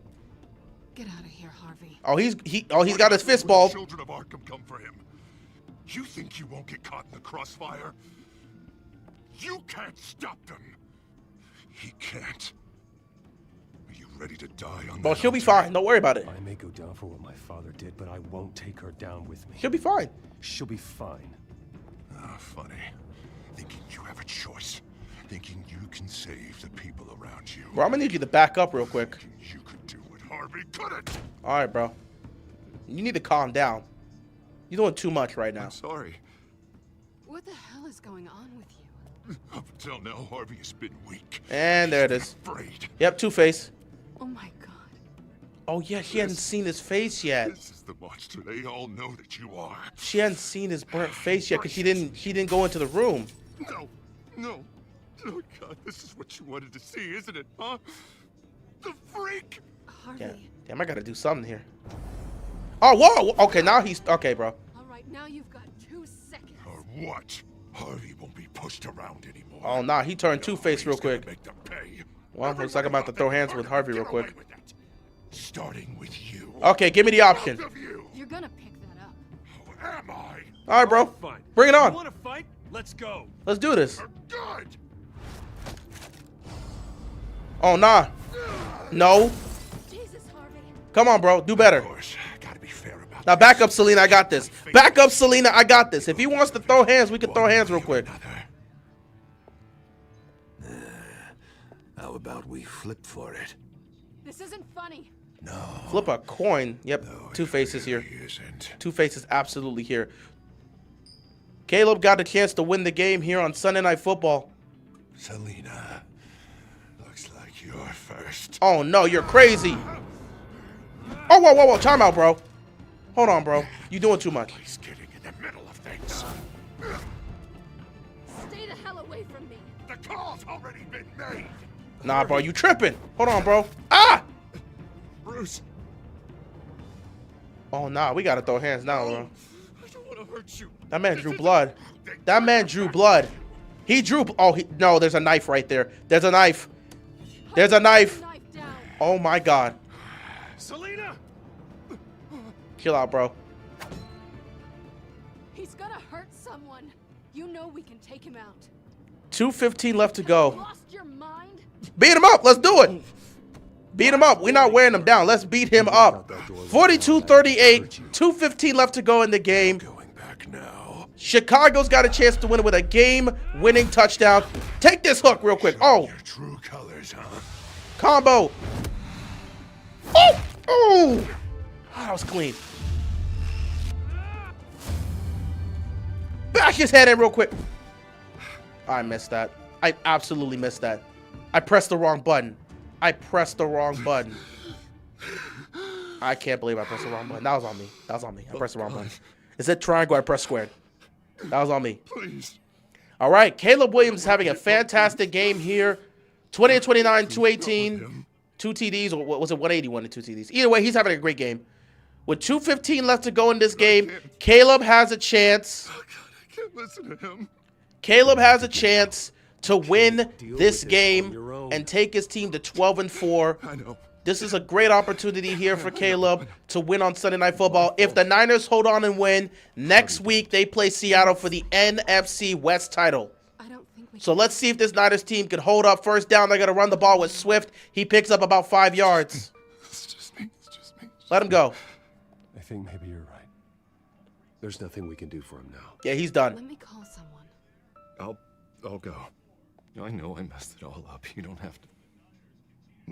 get out of here, Harvey. Oh, he's got his fist ball. Children of Arkham come for him. You think you won't get caught in the crossfire? You can't stop them. He can't. Are you ready to die on Well, that she'll be altar? fine. Don't worry about it. I may go down for what my father did, but I won't take her down with me. She'll be fine. She'll be fine. Ah, funny. Thinking you have a choice. Thinking you can save the people around you. Bro, I'm going to need you to back up real quick. Thinking you could do what Harvey couldn't. All right, bro. You need to calm down. You're doing too much right now. I'm sorry. What the hell is going on with you? Up until now, Harvey has been weak. And there it is. Afraid. Yep, Two-Face. Oh my god. Oh, yeah, she hadn't seen his face yet. This is the monster they all know that you are. She hadn't seen his burnt face yet because she didn't go into the room. No, no. Oh, God, this is what you wanted to see, isn't it, huh? The freak! Harvey. Yeah. Damn, I gotta do something here. Oh, whoa! Okay, now he's... Okay, bro. All right, now you've got 2 seconds. Or what? Harvey won't be pushed around anymore. Oh, nah, he turned Two-Face real He's gonna quie. Make them pay. Well, looks like I'm about to throw hands with Harvey real quick. Get away with it. Starting with you. Okay, give me the option. Both of you. You're gonna pick that up. Who am I? All right, bro. Fine. Bring it You on. want to fight? Let's go. Let's do this. Good. Oh, nah. No. Jesus, Harvey. Come on, bro. Do better. Of course, gotta be fair about Now, back up, Selena. I got this. Back up, Selena. I got this. If he wants to throw hands, we can throw hands real quick. How about we flip for it? This isn't funny. No. Flip a coin. Yep. No, Two-Face is here. He isn't. Two-Face is absolutely here. Caleb got a chance to win the game here on Sunday Night Football. Selena, looks like you're first. Oh, no. You're crazy. Oh, whoa, whoa, whoa. Time out, bro. Hold on, bro. You doing too much. He's getting in the middle of things. Stay the hell away from me. The call's already been made. Nah, bro. You tripping. Hold on, bro. Ah! Bruce, Oh, nah. We got to throw hands now, bro. I don't want to hurt you. That man drew blood. That man drew blood. He drew... Oh, no. There's a knife right there. There's a knife. There's a knife. Knife down. Oh, my God. Selena! Chill out, bro. He's gonna hurt someone. You know we can take him out. 2:15 left to go. Lost your mind? Beat him up. Let's do it. Beat him up. We're not wearing him down. Let's beat him up. 42-38. 2:15 left to go in the game. Going back now. Chicago's got a chance to win it with a game-winning touchdown. Take this hook real quick. Oh, Your true colors, huh? combo. Oh, oh. That was clean. Back his head in real quick. I missed that. I absolutely missed that. I pressed the wrong button. I pressed the wrong button. I can't believe I pressed the wrong button. That was on me. That was on me. I pressed the wrong button. It said triangle. I pressed squared. That was on me. Please. All right. Caleb Williams having a fantastic game here. 20-29, 218, 2 TDs, or what was it, 181 and 2 TDs. Either way, he's having a great game. With 2:15 left to go in this game, Caleb has a chance. Oh, God, I can't listen to him. Caleb has a chance to win this on game your own. and take his team to 12-4. I know. This is a great opportunity here for Caleb to win on Sunday Night Football. If the Niners hold on and win, next week they play Seattle for the NFC West title. I don't think we So let's see if this Niners team can hold up. First down, they're going to run the ball with Swift. He picks up about 5 yards. It's just me. It's just me. Let him go. I think maybe you're right. There's nothing we can do for him now. Yeah, he's done. Let me call someone. I'll go. I know I messed it all up. You don't have to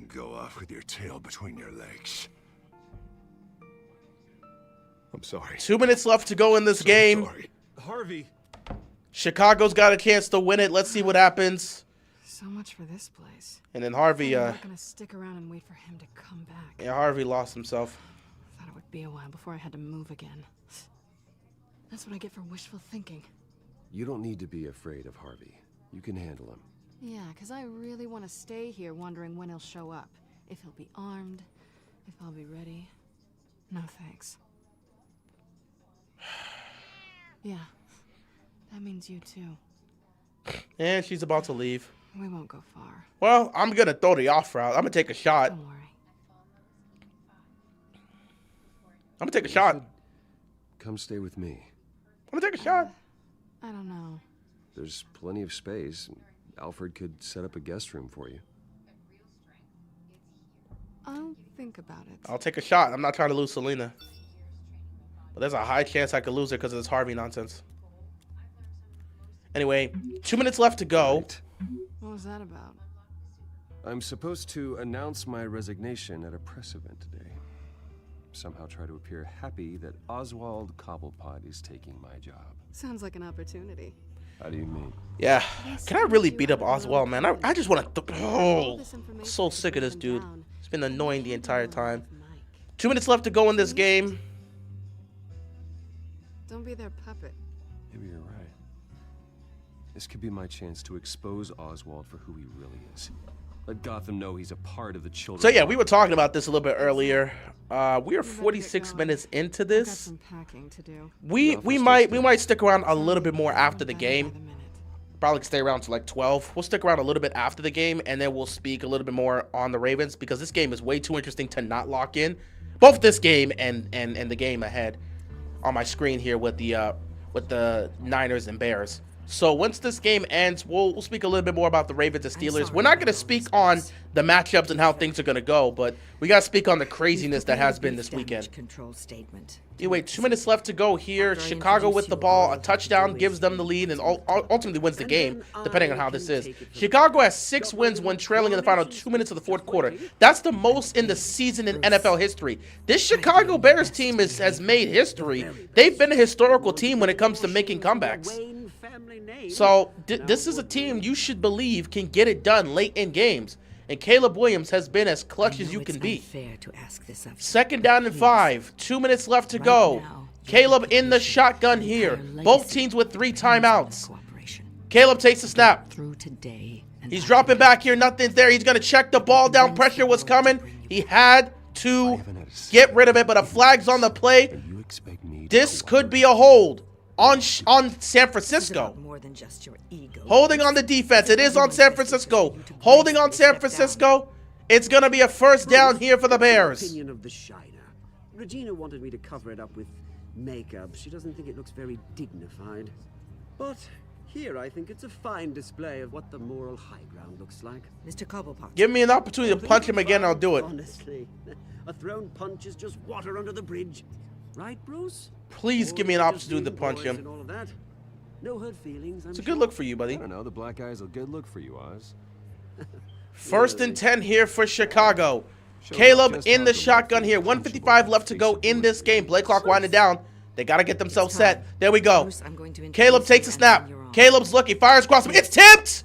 go off with your tail between your legs. I'm sorry. 2 minutes left to go in this game. Sorry. Harvey. Chicago's got a chance to win it. Let's see what happens. So much for this place. And then Harvey, I'm not gonna stick around and wait for him to come back. yeah, Harvey lost himself. Thought it would be a while before I had to move again. That's what I get for wishful thinking. You don't need to be afraid of Harvey. You can handle him. Yeah, because I really want to stay here wondering when he'll show up. If he'll be armed, if I'll be ready. No thanks. Yeah, that means you too. And she's about to leave. We won't go far. Well, I'm going to throw the off route. I'm going to take a shot. Don't worry. I'm going to take a shot. Come stay with me. I'm going to take a shot. I don't know. There's plenty of space. Alfred could set up a guest room for you. I'll think about it. I'll take a shot. I'm not trying to lose Selena. But there's a high chance I could lose her because of this Harvey nonsense. Anyway, 2 minutes left to go. Right. What was that about? I'm supposed to announce my resignation at a press event today. Somehow try to appear happy that Oswald Cobblepot is taking my job. Sounds like an opportunity. How do you mean? Yeah. Can I really beat up Oswald, man? I just want to... Oh, so sick of this dude. It's been annoying the entire time. 2 minutes left to go in this game. Don't be their puppet. Maybe you're right. This could be my chance to expose Oswald for who he really is. Let Gotham know he's a part of the children. So yeah, we were talking about this a little bit earlier. We are 46 minutes into I've got this. some packing to do. We might stick around a little bit more after the game. Probably stay around to like 12. We'll stick around a little bit after the game, and then we'll speak a little bit more on the Ravens because this game is way too interesting to not lock in. Both this game and the game ahead on my screen here with the Niners and Bears. So once this game ends, we'll speak a little bit more about the Ravens and Steelers. We're not going to speak on the matchups and how things are going to go, but we got to speak on the craziness that has been this weekend. Control statement. Anyway, 2 minutes left to go here. Chicago with the ball. A touchdown gives them the lead and ultimately wins the game, depending on how this is. Chicago has 6 wins when trailing in the final 2 minutes of the fourth quarter. That's the most in the season in NFL history. This Chicago Bears team has made history. They've been a historical team when it comes to making comebacks. So this is a team you should believe can get it done late in games. And Caleb Williams has been as clutch as you can be. Second down and 5. 2 minutes left to go. Caleb in the shotgun here. Both teams with 3 timeouts. Caleb takes the snap. He's dropping back here. Nothing's there. He's going to check the ball down. Pressure was coming. He had to get rid of it, but a flag's on the play. This could be a hold on San Francisco. Holding on the defense. It is on San Francisco. Holding on San Francisco. It's going to be a first down here for the Bears. Opinion of the Shiner. Regina wanted me to cover it up with makeup. She doesn't think it looks very dignified. But here I think it's a fine display of what the moral high ground looks like. Mr. Cobblepot. Give me an opportunity to punch him again, I'll do it. Honestly, a thrown punch is just water under the bridge. Right, Bruce? Please give me an opportunity to punch him. And all of that. No hurt feelings, It's a good look for you, buddy. I don't know. The black eye's a good look for you, Oz. First and 10 here for Chicago. Caleb in the shotgun here. 1:55 left to go in this game. Play clock winding down. They got to get themselves set. There we go. Caleb takes a snap. Caleb's looking. Fires across him. It's tipped.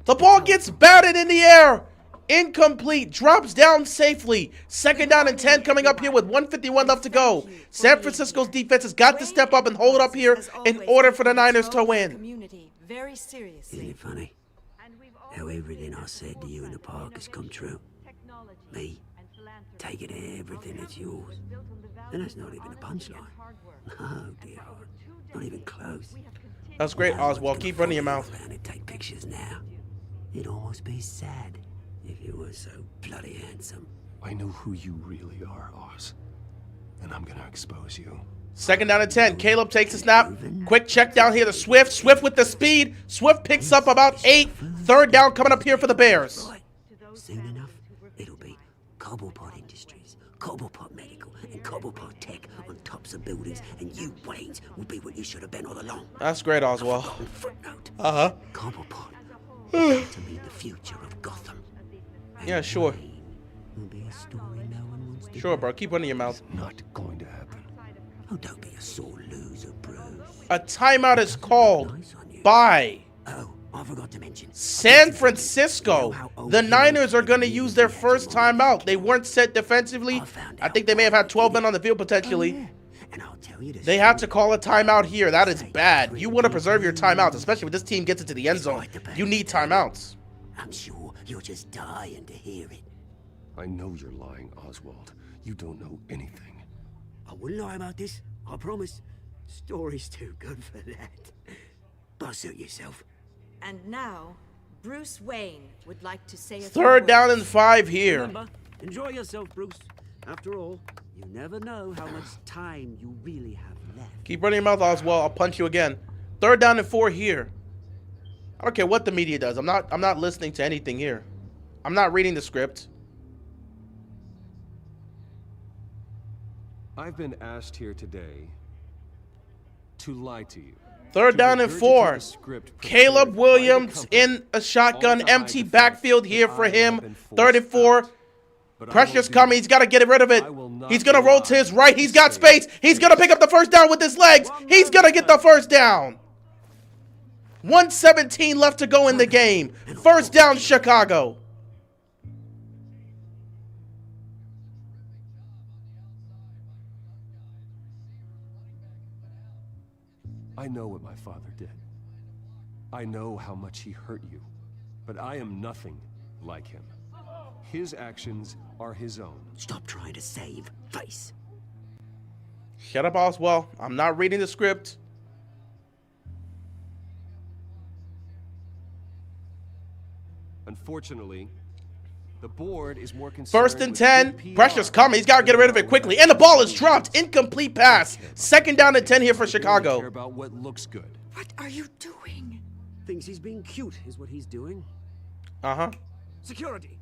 The ball gets batted in the air. Incomplete. Drops down safely. Second down and 10 coming up here with 1:51 left to go. San Francisco's defense has got to step up and hold up here in order for the Niners to win. Very seriously. Isn't it funny how everything I said to you in the park has come true? Me, taking everything that's yours. And that's not even a punchline. Oh dear, not even close. That's great, Oswald. Keep running your mouth. Around and take pictures now. It'd almost be sad if you were so bloody handsome. I know who you really are, Oz. And I'm gonna expose you. Second down and 10. Caleb takes a snap. Quick check down here to Swift. Swift with the speed. Swift picks up about 8. Third down coming up here for the Bears. Right. Soon enough, it'll be Cobblepot Industries, Cobblepot Medical, and Cobblepot Tech on tops of buildings, and you, Waynes, will be what you should have been all along. That's great, Oswald. Footnote. Uh-huh. Cobblepot will to be the future of Gotham. Yeah, sure. Will be a story no one wants to Sure, bro. Keep running your mouth. Not going to happen. Oh, don't be a sore loser, Bruce. A timeout is called by Oh, I I forgot to mention. San Francisco. The Niners are going to use their first timeout. They weren't set defensively. I think they may have had 12 men on the field potentially. And I'll tell you this. They had to call a timeout here. That is bad. You want to preserve your timeouts, especially when this team gets into the end zone. You need timeouts. I'm sure you're just dying to hear it. I know you're lying, Oswald. You don't know anything. I wouldn't lie about this, I promise. Story's too good for that. But suit yourself. And now, Bruce Wayne would like to say a few Third down words. and 5 here. Remember, enjoy yourself, Bruce. After all, you never know how much time you really have left. Keep running your mouth, Oswald. I'll punch you again. Third down and 4 here. I don't care what the media does. I'm not listening to anything here. I'm not reading the script. I've been asked here today to lie to you. Third down and 4. Caleb Williams in a shotgun, empty backfield here for him. 3rd and 4. Pressure's coming. He's got to get rid of it. He's going to roll to his right. He's got space. He's going to pick up the first down with his legs. He's going to get the first down. 1:17 left to go in the game. First down, Chicago. I know what my father did. I know how much he hurt you. But I am nothing like him. His actions are his own. Stop trying to save face. Shut up, Oswald. I'm not reading the script. Unfortunately, the board is more concerned. First and with 10. good PR Pressure's coming. He's got to get rid of it quickly. And the ball is dropped. Incomplete pass. 2nd down and 10 here for They only Chicago. care about what looks good. What are you doing? Thinks he's being cute, is what he's doing. Uh-huh. Security.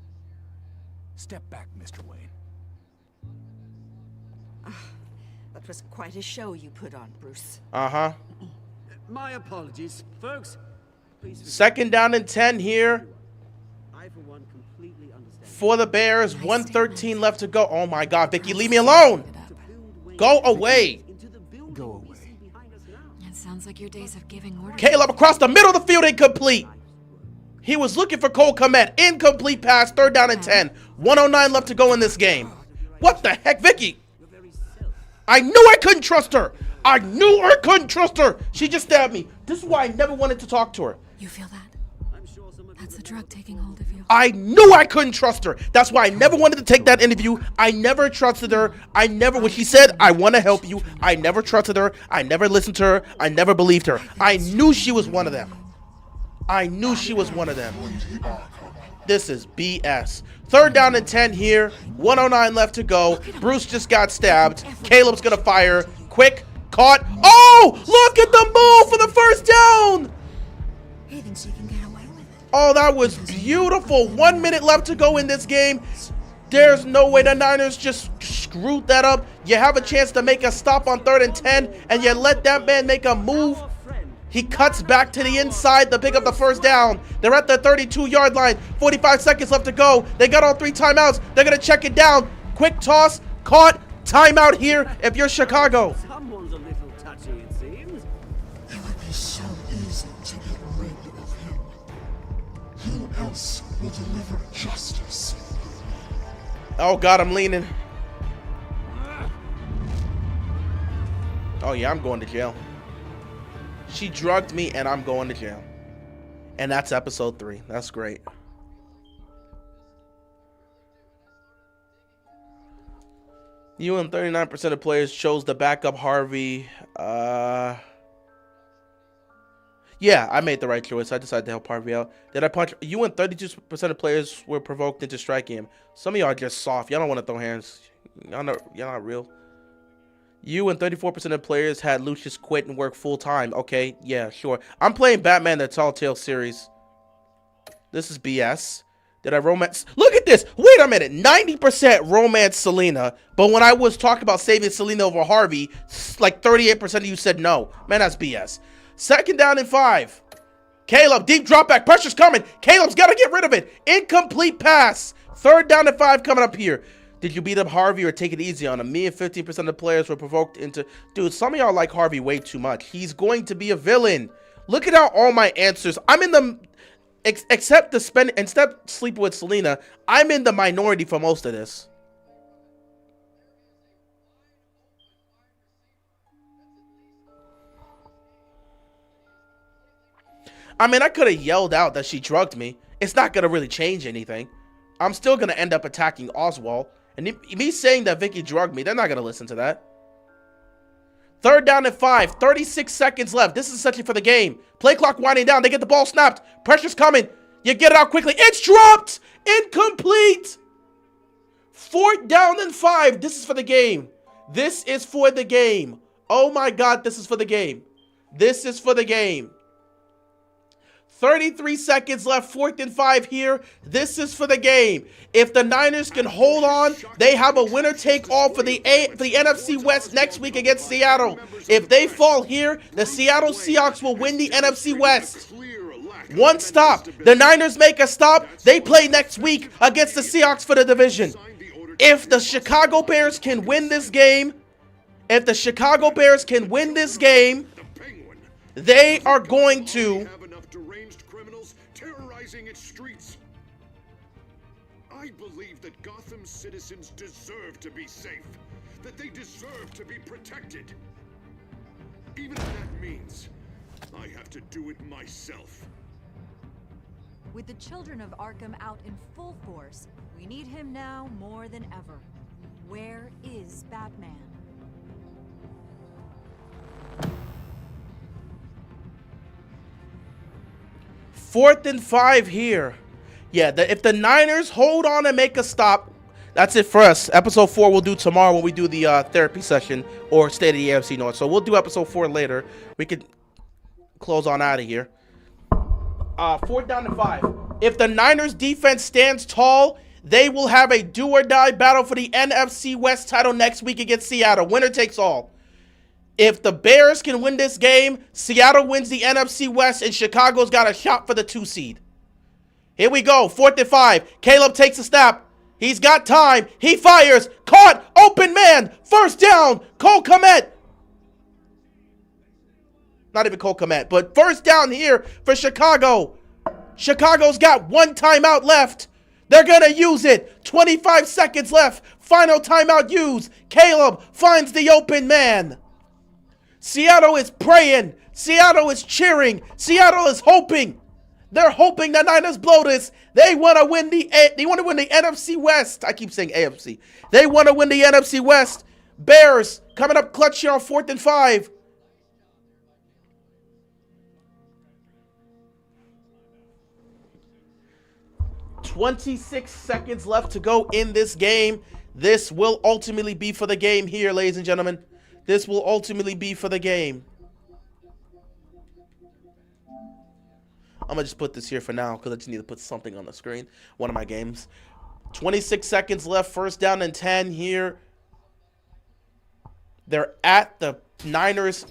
Step back, Mr. Wayne. That was quite a show you put on, Bruce. Uh-huh. My apologies, folks. Please. 2nd down and 10 here I, for one, completely understand. for the Bears. 1:13 left to go. Oh, my God. Vicky, leave me alone. Go away. Go away. It sounds like your days of giving orders. Caleb across the middle of the field, incomplete. He was looking for Cole Kmet. Incomplete pass, 3rd down and 10. 1:09 left to go in this game. What the heck, Vicky? I knew I couldn't trust her. I knew I couldn't trust her. She just stabbed me. This is why I never wanted to talk to her. You feel that? That's the drug taking hold of you. I knew I couldn't trust her. That's why I never wanted to take that interview. I never trusted her. When she said, I want to help you, I never trusted her. I never listened to her. I never believed her. I knew she was one of them. I knew she was one of them. This is BS. 3rd down and 10 here. 1:09 left to go. Bruce just got stabbed. Caleb's going to fire. Quick. Caught. Oh, look at the move for the first down. He thinks he can get away with it. Oh, that was beautiful. 1 minute left to go in this game. There's no way the Niners just screwed that up. You have a chance to make a stop on 3rd and 10, and you let that man make a move. He cuts back to the inside to pick up the first down. They're at the 32-yard line. 45 seconds left to go. They got all 3 timeouts. They're going to check it down. Quick toss. Caught. Timeout here if you're Chicago. Someone's a little touchy, it seems. It would be so easy to get rid of him. Who else will deliver justice? Oh, God, I'm leaning. Oh, yeah, I'm going to jail. She drugged me, and I'm going to jail. And that's episode 3. That's great. You and 39% of players chose the backup Harvey. Yeah, I made the right choice. I decided to help Harvey out. Did I punch? You and 32% of players were provoked into striking him. Some of y'all are just soft. Y'all don't want to throw hands. Y'all not real. You and 34% of players had Lucius quit and work full-time. Okay, yeah, sure. I'm playing Batman the Telltale series. This is BS. Did I romance? Look at this. Wait a minute. 90% romance Selena. But when I was talking about saving Selena over Harvey, like 38% of you said no. Man, that's BS. 2nd down and 5. Caleb, deep drop back. Pressure's coming. Caleb's got to get rid of it. Incomplete pass. 3rd down and 5 coming up here. Did you beat up Harvey or take it easy on him? Me and 15% of the players were provoked into... Dude, some of y'all like Harvey way too much. He's going to be a villain. Look at how all my answers. I'm in the except sleeping with Selena. I'm in the minority for most of this. I mean, I could have yelled out that she drugged me. It's not going to really change anything. I'm still going to end up attacking Oswald. And me saying that Vicky drugged me, they're not going to listen to that. 3rd down and 5. 36 seconds left. This is essentially for the game. Play clock winding down. They get the ball snapped. Pressure's coming. You get it out quickly. It's dropped. Incomplete. 4th down and 5. This is for the game. This is for the game. Oh my God, this is for the game. This is for the game. 33 seconds left, 4th and 5 here. This is for the game. If the Niners can hold on, they have a winner-take-all for the NFC West next week against Seattle. If they fall here, the Seattle Seahawks will win the NFC West. One stop. The Niners make a stop. They play next week against the Seahawks for the division. If the Chicago Bears can win this game, they are going to its streets. I believe that Gotham's citizens deserve to be safe, that they deserve to be protected. Even if that means I have to do it myself. With the children of Arkham out in full force, we need him now more than ever. Where is Batman? Fourth and 5 here. Yeah, if the Niners hold on and make a stop, that's it for us. Episode 4 we'll do tomorrow when we do the therapy session or State of the AFC North. So we'll do episode 4 later. We could close on out of here. 4th down and 5. If the Niners defense stands tall, they will have a do or die battle for the NFC West title next week against Seattle. Winner takes all. If the Bears can win this game, Seattle wins the NFC West, and Chicago's got a shot for the 2 seed. Here we go, 4th and 5. Caleb takes a snap. He's got time. He fires. Caught. Open man. 1st down. Cole Kmet. Not even Cole Kmet, but 1st down here for Chicago. Chicago's got 1 timeout left. They're going to use it. 25 seconds left. Final timeout used. Caleb finds the open man. Seattle is praying. Seattle is cheering. Seattle is hoping. They're hoping the Niners blow this. They want to win the NFC West. I keep saying AFC. They want to win the NFC West. Bears coming up clutch here on 4th and 5. $26 seconds left to go in this game. This will ultimately be for the game here, ladies and gentlemen. This will ultimately be for the game. I'm going to just put this here for now because I just need to put something on the screen. One of my games. 26 seconds left. 1st down and 10 here. They're at the Niners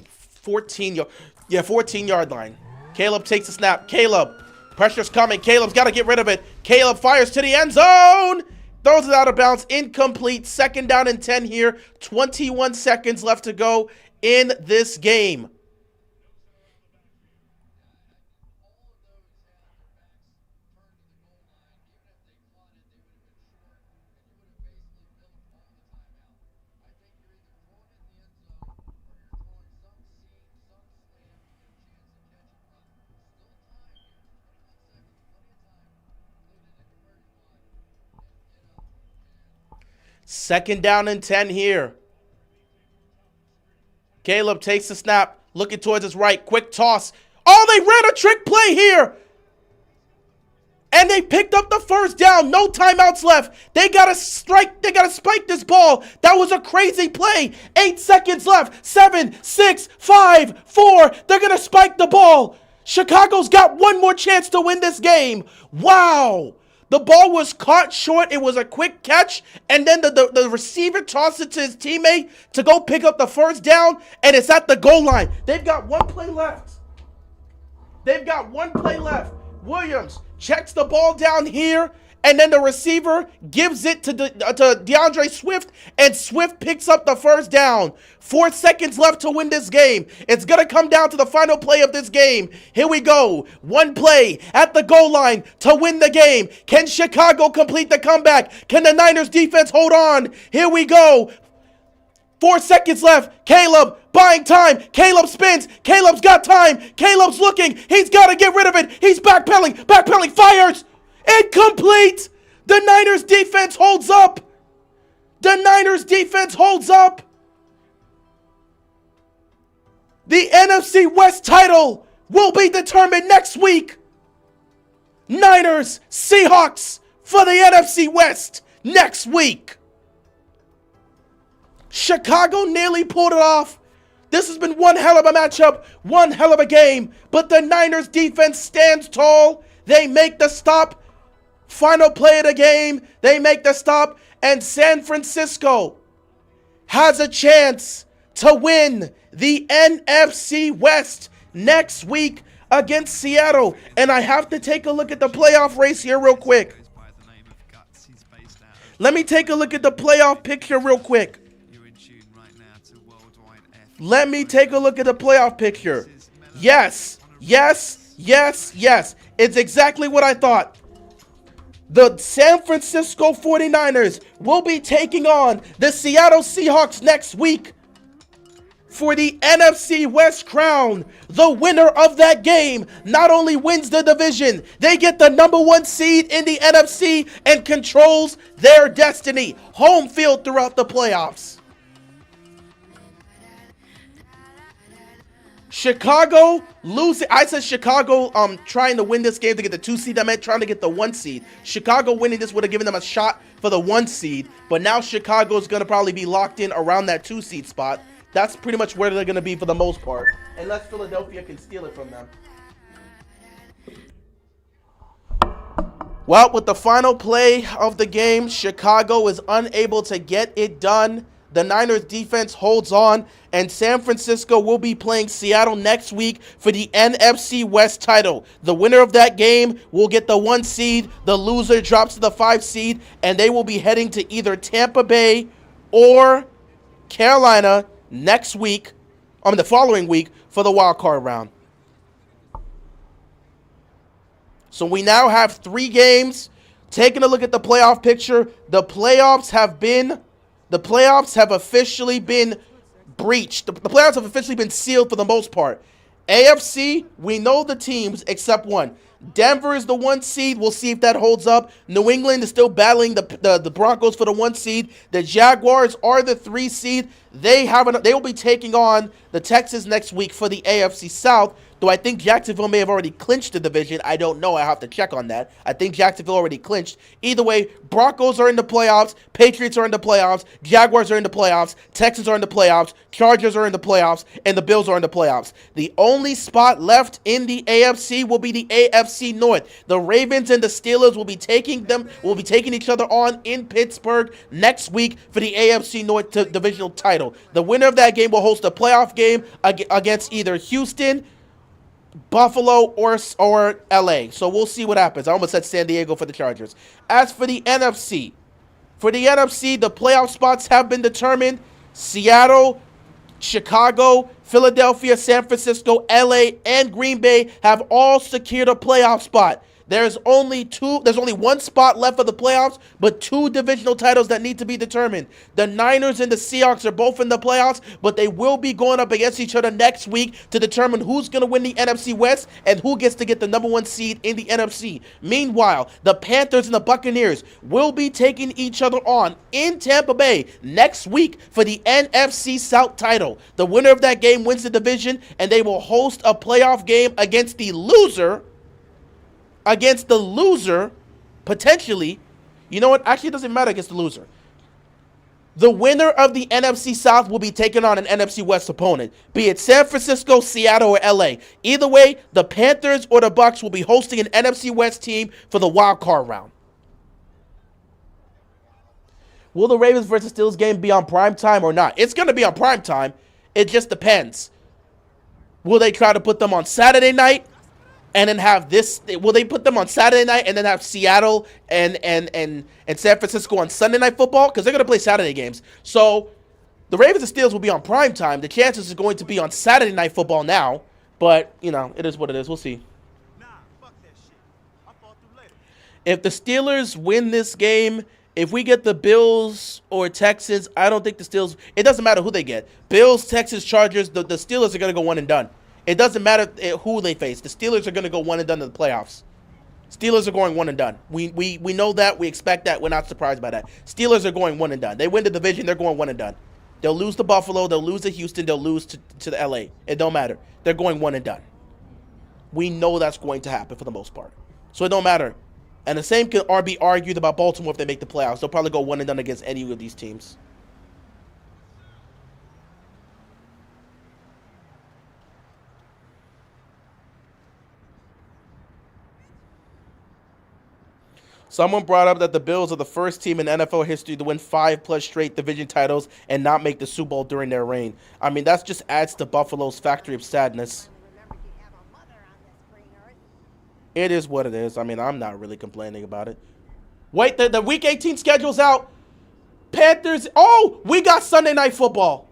14-yard line. Caleb takes a snap. Caleb. Pressure's coming. Caleb's got to get rid of it. Caleb fires to the end zone. Throws it out of bounds. Incomplete. 2nd down and 10 here. 21 seconds left to go in this game. Second down and 10 here. Caleb takes the snap, looking towards his right. Quick toss. Oh, they ran a trick play here. And they picked up the 1st down. No timeouts left. They got to strike. They got to spike this ball. That was a crazy play. 8 seconds left. 7, 6, 5, 4. They're going to spike the ball. Chicago's got one more chance to win this game. Wow. The ball was caught short. It was a quick catch. And then the receiver tossed it to his teammate to go pick up the 1st down. And it's at the goal line. They've got 1 play left. Williams checks the ball down here. and then the receiver gives it to DeAndre Swift, and Swift picks up the first down. 4 seconds left to win this game. It's going to come down to the final play of this game. Here we go. One play at the goal line to win the game. Can Chicago complete the comeback? Can the Niners defense hold on? Here we go. 4 seconds left. Caleb buying time. Caleb spins. Caleb's got time. Caleb's looking. He's got to get rid of it. He's backpedaling. Backpedaling. Fires. Incomplete. The Niners defense holds up. The Niners defense holds up. The NFC West title will be determined next week. Niners, Seahawks for the NFC West next week. Chicago nearly pulled it off. This has been one hell of a matchup, one hell of a game, but the Niners defense stands tall. They make the stop. Final play of the game, they make the stop, and San Francisco has a chance to win the NFC West next week against Seattle. And I have to take a look at the playoff race here real quick. Let me take a look at the playoff picture real quick. Let me take a look at the playoff picture. Yes, yes, yes, yes. It's exactly what I thought. The San Francisco 49ers will be taking on the Seattle Seahawks next week for the NFC West crown. The winner of that game not only wins the division, they get the #1 seed in the NFC and controls their destiny. Home field throughout the playoffs. Chicago losing. I said Chicago trying to win this game to get the 2 seed. I meant trying to get the 1 seed. Chicago winning this would have given them a shot for the 1 seed. But now Chicago's going to probably be locked in around that 2 seed spot. That's pretty much where they're going to be for the most part. Unless Philadelphia can steal it from them. Well, with the final play of the game, Chicago is unable to get it done. The Niners defense holds on, and San Francisco will be playing Seattle next week for the NFC West title. The winner of that game will get the 1 seed. The loser drops to the 5 seed, and they will be heading to either Tampa Bay or Carolina next week, the following week, for the wild card round. So we now have 3 games. Taking a look at the playoff picture, the playoffs have officially been breached. The playoffs have officially been sealed for the most part. AFC, we know the teams except one. Denver is the 1 seed. We'll see if that holds up. New England is still battling the Broncos for the 1 seed. The Jaguars are the 3 seed. They will be taking on the Texans next week for the AFC South. Though I think Jacksonville may have already clinched the division. I don't know. I have to check on that. I think Jacksonville already clinched. Either way, Broncos are in the playoffs. Patriots are in the playoffs. Jaguars are in the playoffs. Texans are in the playoffs. Chargers are in the playoffs. And the Bills are in the playoffs. The only spot left in the AFC will be the AFC North. The Ravens and the Steelers will be taking each other on in Pittsburgh next week for the AFC North divisional title. The winner of that game will host a playoff game against either Houston, Buffalo, or LA. So we'll see what happens. I almost said San Diego for the Chargers. As for the NFC, the playoff spots have been determined. Seattle, Chicago, Philadelphia, San Francisco, LA, and Green Bay have all secured a playoff spot. There's only 1 spot left for the playoffs, but 2 divisional titles that need to be determined. The Niners and the Seahawks are both in the playoffs, but they will be going up against each other next week to determine who's going to win the NFC West and who gets to get the #1 seed in the NFC. Meanwhile, the Panthers and the Buccaneers will be taking each other on in Tampa Bay next week for the NFC South title. The winner of that game wins the division, and they will host a playoff game against the loser, potentially. You know what? Actually, it doesn't matter against the loser. The winner of the NFC South will be taking on an NFC West opponent, be it San Francisco, Seattle, or LA. Either way, the Panthers or the Bucs will be hosting an NFC West team for the wild card round. Will the Ravens versus Steelers game be on prime time or not? It's going to be on prime time. It just depends. Will they try to put them on Saturday night? and then have this. Will they put them on Saturday night and then have Seattle and San Francisco on Sunday Night Football? Because they're going to play Saturday games. So the Ravens and Steelers will be on prime time. The chances is going to be on Saturday Night Football now. But, you know, it is what it is. We'll see. If the Steelers win this game, if we get the Bills or Texans, I don't think the Steelers, it doesn't matter who they get. Bills, Texans, Chargers, the Steelers are going to go one and done. It doesn't matter who they face. The Steelers are going to go one and done in the playoffs. Steelers are going one and done. We know that. We expect that. We're not surprised by that. Steelers are going one and done. They win the division. They're going one and done. They'll lose to Buffalo. They'll lose to Houston. They'll lose to the LA. It don't matter. They're going one and done. We know that's going to happen for the most part. So it don't matter. And the same can be argued about Baltimore if they make the playoffs. They'll probably go one and done against any of these teams. Someone brought up that the Bills are the first team in NFL history to win 5+ straight division titles and not make the Super Bowl during their reign. I mean, that just adds to Buffalo's factory of sadness. It is what it is. I mean, I'm not really complaining about it. Wait, the Week 18 schedule's out. Panthers. Oh, we got Sunday Night Football.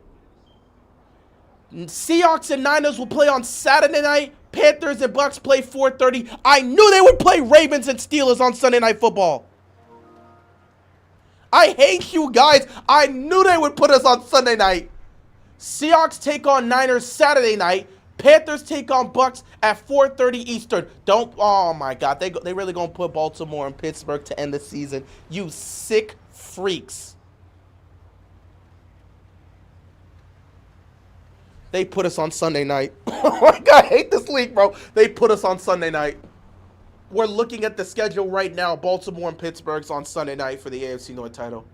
Seahawks and Niners will play on Saturday night. Panthers and Bucks play 4:30. I knew they would play Ravens and Steelers on Sunday Night Football. I hate you guys. I knew they would put us on Sunday night. Seahawks take on Niners Saturday night. Panthers take on Bucks at 4:30 Eastern. Oh my God. They really going to put Baltimore and Pittsburgh to end the season. You sick freaks. They put us on Sunday night. Oh my God, I hate this league, bro. They put us on Sunday night. We're looking at the schedule right now. Baltimore and Pittsburgh's on Sunday night for the AFC North title.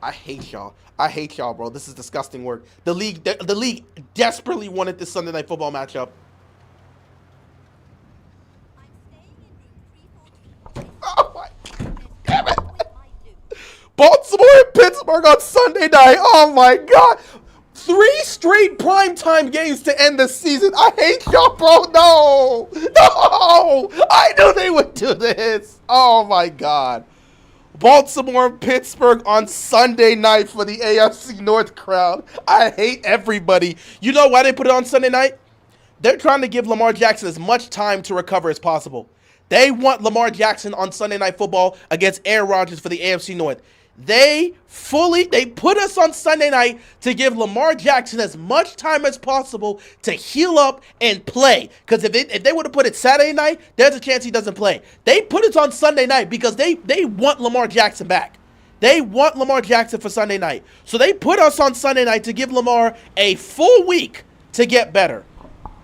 I hate y'all. I hate y'all, bro. This is disgusting work. The league desperately wanted this Sunday Night Football matchup. Oh my, damn it. Baltimore and Pittsburgh on Sunday night. Oh my God. 3 straight primetime games to end the season. I hate y'all, bro. No. No. I knew they would do this. Oh, my God. Baltimore and Pittsburgh on Sunday night for the AFC North crowd. I hate everybody. You know why they put it on Sunday night? They're trying to give Lamar Jackson as much time to recover as possible. They want Lamar Jackson on Sunday Night Football against Aaron Rodgers for the AFC North. They put us on Sunday night to give Lamar Jackson as much time as possible to heal up and play. Because if they would have put it Saturday night, there's a chance he doesn't play. They put it on Sunday night because they want Lamar Jackson back. They want Lamar Jackson for Sunday night. So they put us on Sunday night to give Lamar a full week to get better.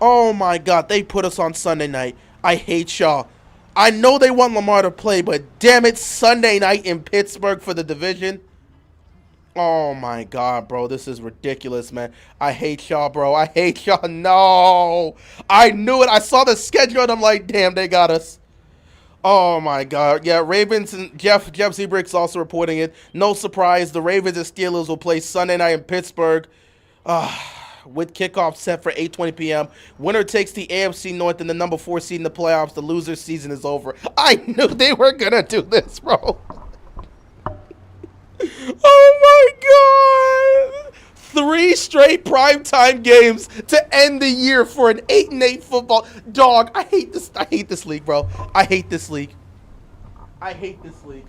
Oh my God, they put us on Sunday night. I hate y'all. I know they want Lamar to play, but damn it, Sunday night in Pittsburgh for the division. Oh my God, bro, this is ridiculous, man. I hate y'all, bro. I hate y'all. No, I knew it. I saw the schedule and I'm like, damn, they got us. Oh my God. Yeah, Ravens and Jeff Zebrick's also reporting it. No surprise, the Ravens and Steelers will play Sunday night in Pittsburgh. With kickoff set for 8:20 p.m. Winner takes the AFC North and the number 4 seed in the playoffs. The loser's season is over. I knew they were going to do this, bro. Oh, my God. 3 straight primetime games to end the year for an 8-8 football. Dog, I hate this. I hate this league, bro. I hate this league. I hate this league.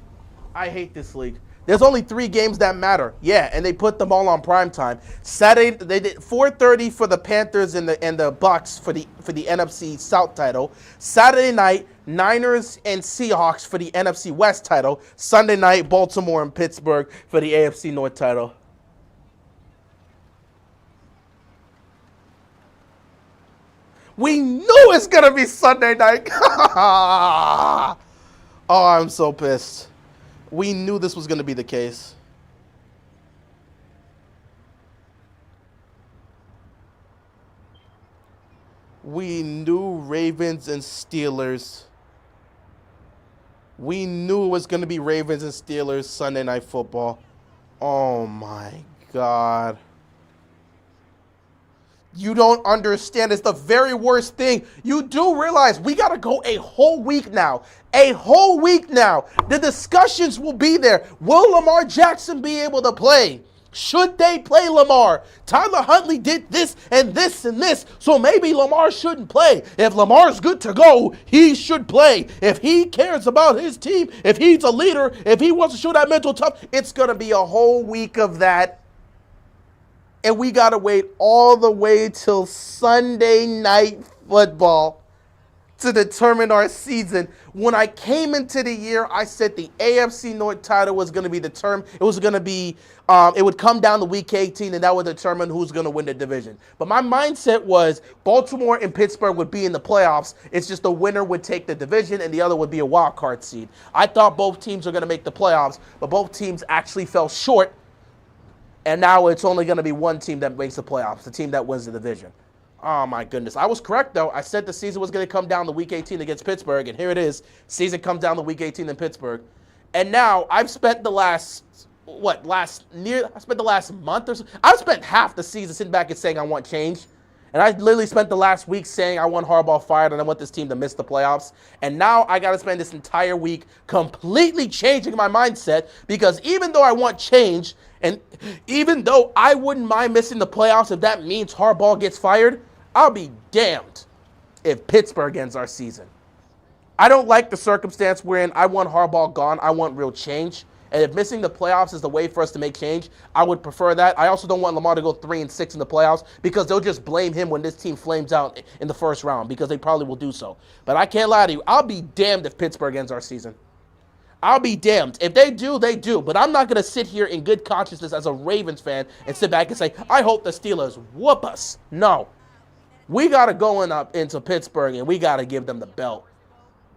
I hate this league. There's only 3 games that matter. Yeah, and they put them all on prime time. Saturday, they did 4:30 for the Panthers and the Bucks for the NFC South title. Saturday night, Niners and Seahawks for the NFC West title. Sunday night, Baltimore and Pittsburgh for the AFC North title. We knew it's gonna be Sunday night. Oh, I'm so pissed. We knew this was going to be the case. We knew Ravens and Steelers. We knew it was going to be Ravens and Steelers Sunday Night Football. Oh, my God. You don't understand. It's the very worst thing. You do realize we got to go a whole week now. A whole week now. The discussions will be there. Will Lamar Jackson be able to play? Should they play Lamar? Tyler Huntley did this and this and this, so maybe Lamar shouldn't play. If Lamar's good to go, he should play. If he cares about his team, if he's a leader, if he wants to show that mental tough, it's going to be a whole week of that. And we got to wait all the way till Sunday Night Football to determine our season. When I came into the year, I said the AFC North title was going to be determined. It was going to be, it would come down to week 18, and that would determine who's going to win the division. But my mindset was Baltimore and Pittsburgh would be in the playoffs. It's just the winner would take the division, and the other would be a wild card seed. I thought both teams were going to make the playoffs, but both teams actually fell short. And now it's only going to be one team that makes the playoffs, the team that wins the division. Oh, my goodness. I was correct, though. I said the season was going to come down to week 18 against Pittsburgh, and here it is. Season comes down to week 18 in Pittsburgh. And now I've spent the last month or so. I've spent half the season sitting back and saying I want change. And I literally spent the last week saying I want Harbaugh fired and I want this team to miss the playoffs. And now I got to spend this entire week completely changing my mindset, because even though I want change, and even though I wouldn't mind missing the playoffs if that means Harbaugh gets fired, I'll be damned if Pittsburgh ends our season. I don't like the circumstance we're in. I want Harbaugh gone. I want real change. And if missing the playoffs is the way for us to make change, I would prefer that. I also don't want Lamar to go 3-6 in the playoffs, because they'll just blame him when this team flames out in the first round, because they probably will do so. But I can't lie to you. I'll be damned if Pittsburgh ends our season. I'll be damned. If they do, they do. But I'm not going to sit here in good consciousness as a Ravens fan and sit back and say, I hope the Steelers whoop us. No. We got to go into Pittsburgh, and we got to give them the belt.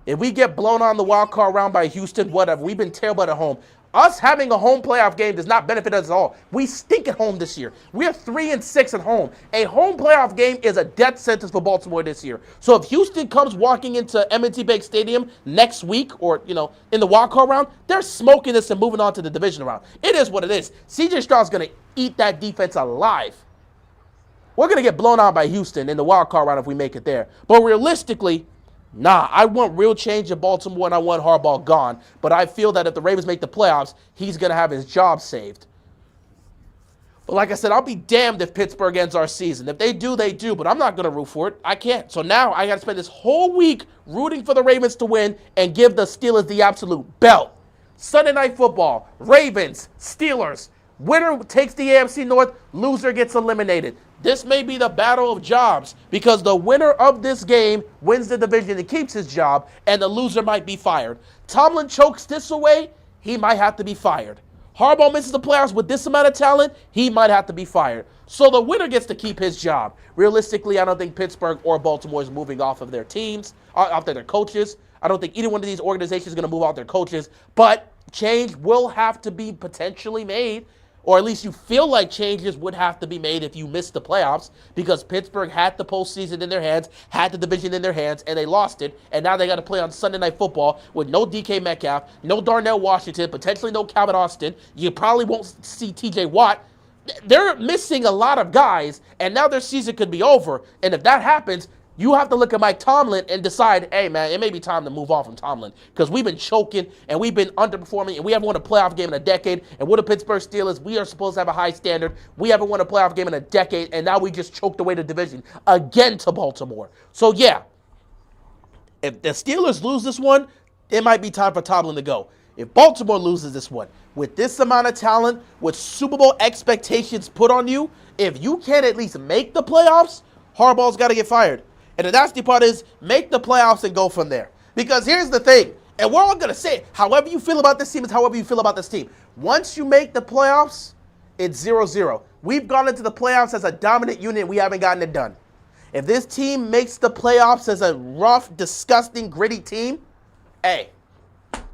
If we get blown on the wild card round by Houston, whatever. We've been terrible at home. Us having a home playoff game does not benefit us at all. We stink at home this year. We are 3-6 at home. A home playoff game is a death sentence for Baltimore this year. So if Houston comes walking into M&T Bank Stadium next week, or, in the wild card round, they're smoking this and moving on to the division round. It is what it is. C.J. Stroud's going to eat that defense alive. We're going to get blown out by Houston in the wild card round if we make it there. But realistically, nah, I want real change in Baltimore, and I want Harbaugh gone. But I feel that if the Ravens make the playoffs, he's going to have his job saved. But like I said, I'll be damned if Pittsburgh ends our season. If they do, they do. But I'm not going to root for it. I can't. So now I got to spend this whole week rooting for the Ravens to win and give the Steelers the absolute belt. Sunday Night Football, Ravens, Steelers. Winner takes the AFC North, loser gets eliminated. This may be the battle of jobs, because the winner of this game wins the division and keeps his job, and the loser might be fired. Tomlin chokes this away, he might have to be fired. Harbaugh misses the playoffs with this amount of talent, he might have to be fired. So the winner gets to keep his job. Realistically, I don't think Pittsburgh or Baltimore is moving off of their teams, off their coaches. I don't think either one of these organizations is going to move out their coaches, but change will have to be potentially made. Or at least you feel like changes would have to be made if you miss the playoffs, because Pittsburgh had the postseason in their hands, had the division in their hands, and they lost it. And now they got to play on Sunday Night Football with no DK Metcalf, no Darnell Washington, potentially no Calvin Austin. You probably won't see TJ Watt. They're missing a lot of guys, and now their season could be over. And if that happens, you have to look at Mike Tomlin and decide, hey, man, it may be time to move on from Tomlin, because we've been choking and we've been underperforming, and we haven't won a playoff game in a decade. And we're the Pittsburgh Steelers. We are supposed to have a high standard. We haven't won a playoff game in a decade, and now we just choked away the division again to Baltimore. So, yeah, if the Steelers lose this one, it might be time for Tomlin to go. If Baltimore loses this one, with this amount of talent, with Super Bowl expectations put on you, if you can't at least make the playoffs, Harbaugh's got to get fired. And the nasty part is, make the playoffs and go from there. Because here's the thing, and we're all going to say it, however you feel about this team is however you feel about this team. Once you make the playoffs, it's 0-0. We've gone into the playoffs as a dominant unit, we haven't gotten it done. If this team makes the playoffs as a rough, disgusting, gritty team, hey,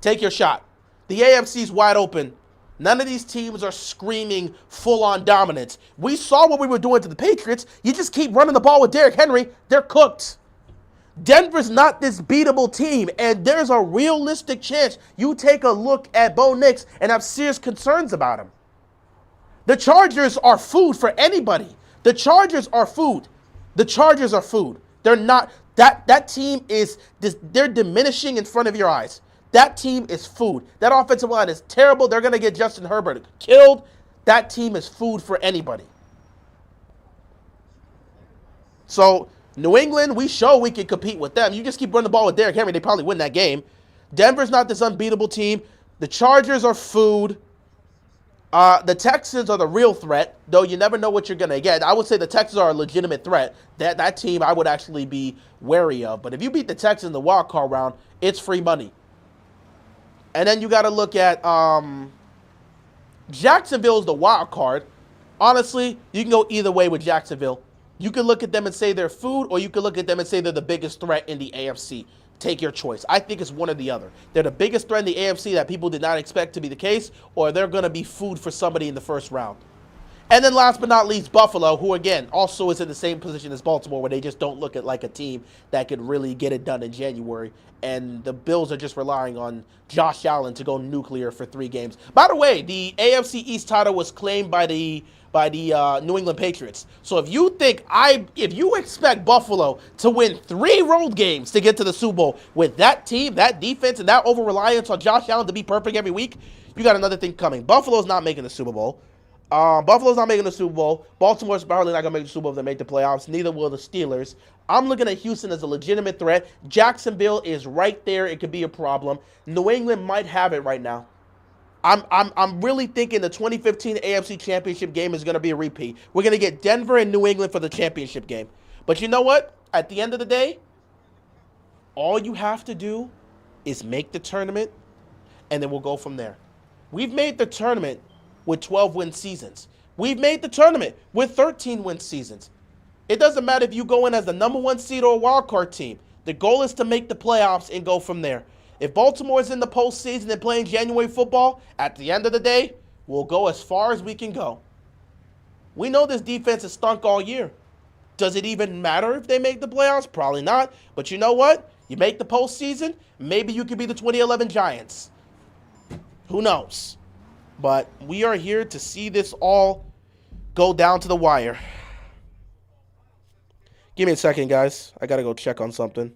take your shot. The AFC's wide open. None of these teams are screaming full-on dominance. We saw what we were doing to the Patriots. You just keep running the ball with Derrick Henry, they're cooked. Denver's not this beatable team, and there's a realistic chance you take a look at Bo Nix and have serious concerns about him. The Chargers are food for anybody. The Chargers are food. The Chargers are food. They're not, that team is, they're diminishing in front of your eyes. That team is food. That offensive line is terrible. They're going to get Justin Herbert killed. That team is food for anybody. So, New England, we show we can compete with them. You just keep running the ball with Derrick Henry, they probably win that game. Denver's not this unbeatable team. The Chargers are food. The Texans are the real threat, though you never know what you're going to get. I would say the Texans are a legitimate threat. That team I would actually be wary of. But if you beat the Texans in the wild card round, it's free money. And then you got to look at Jacksonville's the wild card. Honestly, you can go either way with Jacksonville. You can look at them and say they're food, or you can look at them and say they're the biggest threat in the AFC. Take your choice. I think it's one or the other. They're the biggest threat in the AFC that people did not expect to be the case, or they're going to be food for somebody in the first round. And then last but not least, Buffalo, who again also is in the same position as Baltimore, where they just don't look at like a team that could really get it done in January. And the Bills are just relying on Josh Allen to go nuclear for 3 games. By the way, the AFC East title was claimed by the New England Patriots. So if you expect Buffalo to win 3 road games to get to the Super Bowl with that team, that defense, and that over-reliance on Josh Allen to be perfect every week, you got another thing coming. Buffalo's not making the Super Bowl. Buffalo's not making the Super Bowl. Baltimore's probably not going to make the Super Bowl if they make the playoffs. Neither will the Steelers. I'm looking at Houston as a legitimate threat. Jacksonville is right there. It could be a problem. New England might have it right now. I'm really thinking the 2015 AFC Championship game is going to be a repeat. We're going to get Denver and New England for the championship game. But you know what? At the end of the day, all you have to do is make the tournament, and then we'll go from there. We've made the tournament with 12-win seasons. We've made the tournament with 13-win seasons. It doesn't matter if you go in as the number 1 seed or a wild card team. The goal is to make the playoffs and go from there. If Baltimore is in the postseason and playing January football, at the end of the day, we'll go as far as we can go. We know this defense has stunk all year. Does it even matter if they make the playoffs? Probably not. But you know what? You make the postseason, maybe you could be the 2011 Giants. Who knows? But we are here to see this all go down to the wire. Give me a second, guys. I got to go check on something.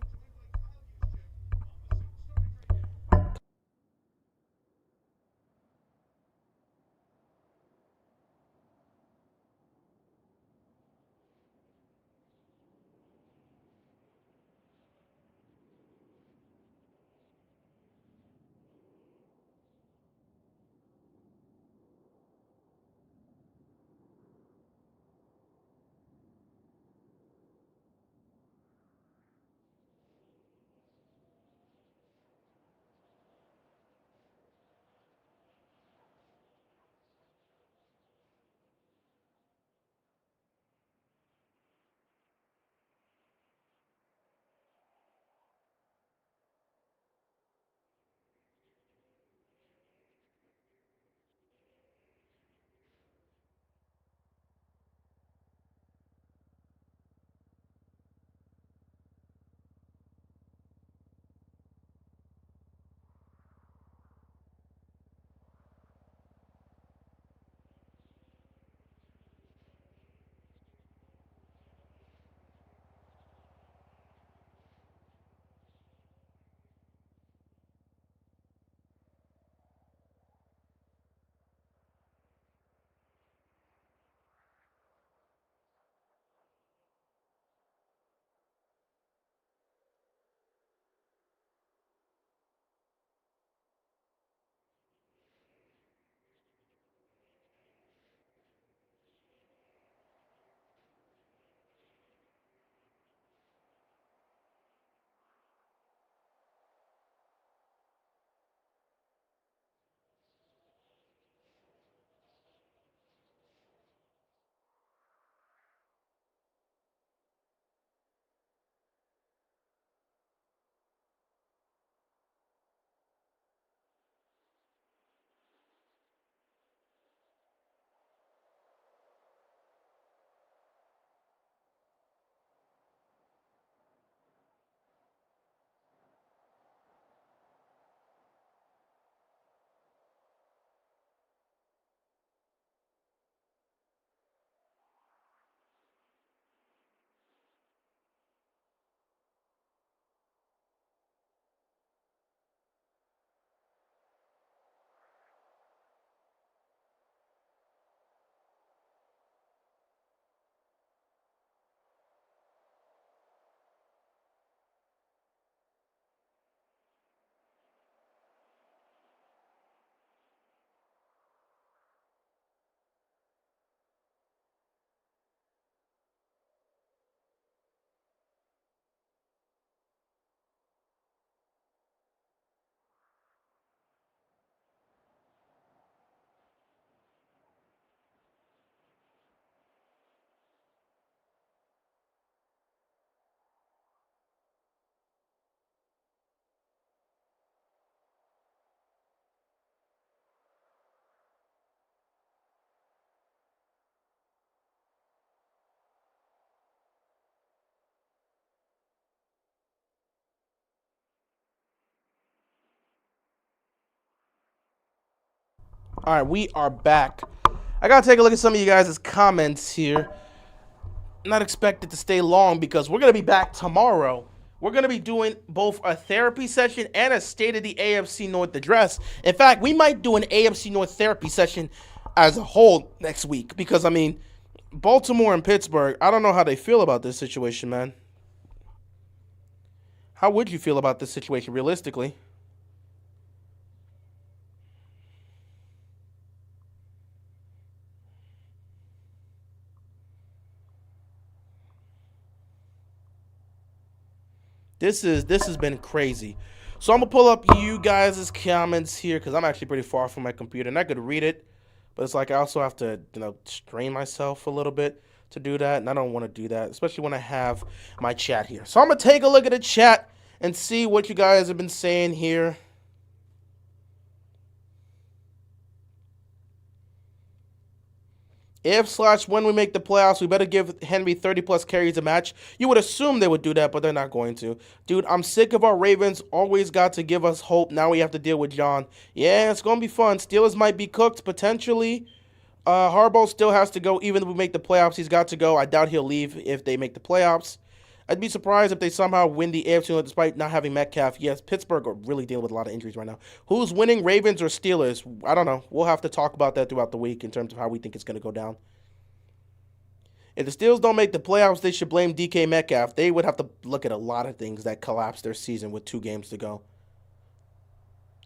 All right, we are back. I gotta take a look at some of you guys' comments here. Not expected to stay long because we're gonna be back tomorrow. We're gonna be doing both a therapy session and a state of the AFC North address. In fact, we might do an AFC North therapy session as a whole next week because, I mean, Baltimore and Pittsburgh, I don't know how they feel about this situation, man. How would you feel about this situation realistically? This has been crazy. So I'm gonna pull up you guys' comments here because I'm actually pretty far from my computer and I could read it, but it's like I also have to, strain myself a little bit to do that, and I don't want to do that, especially when I have my chat here. So I'm gonna take a look at the chat and see what you guys have been saying here. If/when we make the playoffs, we better give Henry 30-plus carries a match. You would assume they would do that, but they're not going to. Dude, I'm sick of our Ravens. Always got to give us hope. Now we have to deal with John. Yeah, it's going to be fun. Steelers might be cooked, potentially. Harbaugh still has to go. Even if we make the playoffs, he's got to go. I doubt he'll leave if they make the playoffs. I'd be surprised if they somehow win the AFC despite not having Metcalf. Yes, Pittsburgh are really dealing with a lot of injuries right now. Who's winning, Ravens or Steelers? I don't know. We'll have to talk about that throughout the week in terms of how we think it's going to go down. If the Steelers don't make the playoffs, they should blame DK Metcalf. They would have to look at a lot of things that collapse their season with 2 games to go.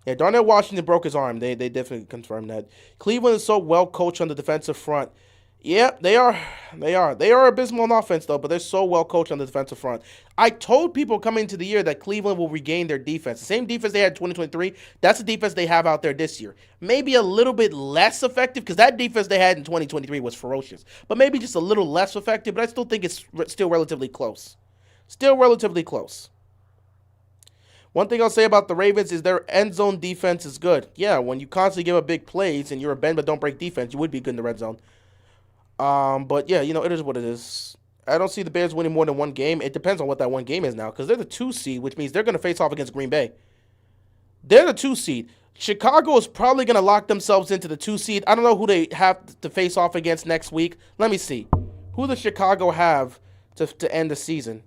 Yeah, Darnell Washington broke his arm. They definitely confirmed that. Cleveland is so well coached on the defensive front. Yeah, they are. They are abysmal on offense, though, but they're so well coached on the defensive front. I told people coming into the year that Cleveland will regain their defense. The same defense they had in 2023, that's the defense they have out there this year. Maybe a little bit less effective, because that defense they had in 2023 was ferocious. But maybe just a little less effective, but I still think it's still relatively close. Still relatively close. One thing I'll say about the Ravens is their end zone defense is good. Yeah, when you constantly give up big plays and you're a bend but don't break defense, you would be good in the red zone. But yeah, it is what it is. I don't see the Bears winning more than one game. It depends on what that one game is now, because they're the 2 seed, which means they're going to face off against Green Bay. They're the 2 seed. Chicago is probably going to lock themselves into the 2 seed. I don't know who they have to face off against next week. Let me see. Who does Chicago have to end the season?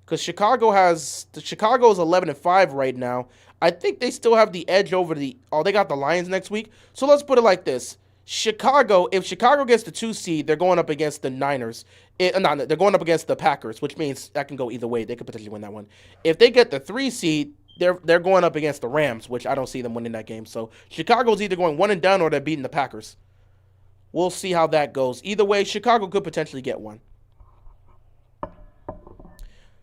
Because Chicago is 11-5 right now. I think they still have the edge over they got the Lions next week. So let's put it like this. If Chicago gets the 2 seed, they're going up against the Niners. They're going up against the Packers, which means that can go either way. They could potentially win that one. If they get the 3 seed, they're going up against the Rams, which I don't see them winning that game. So Chicago's either going one and done or they're beating the Packers. We'll see how that goes. Either way, Chicago could potentially get one.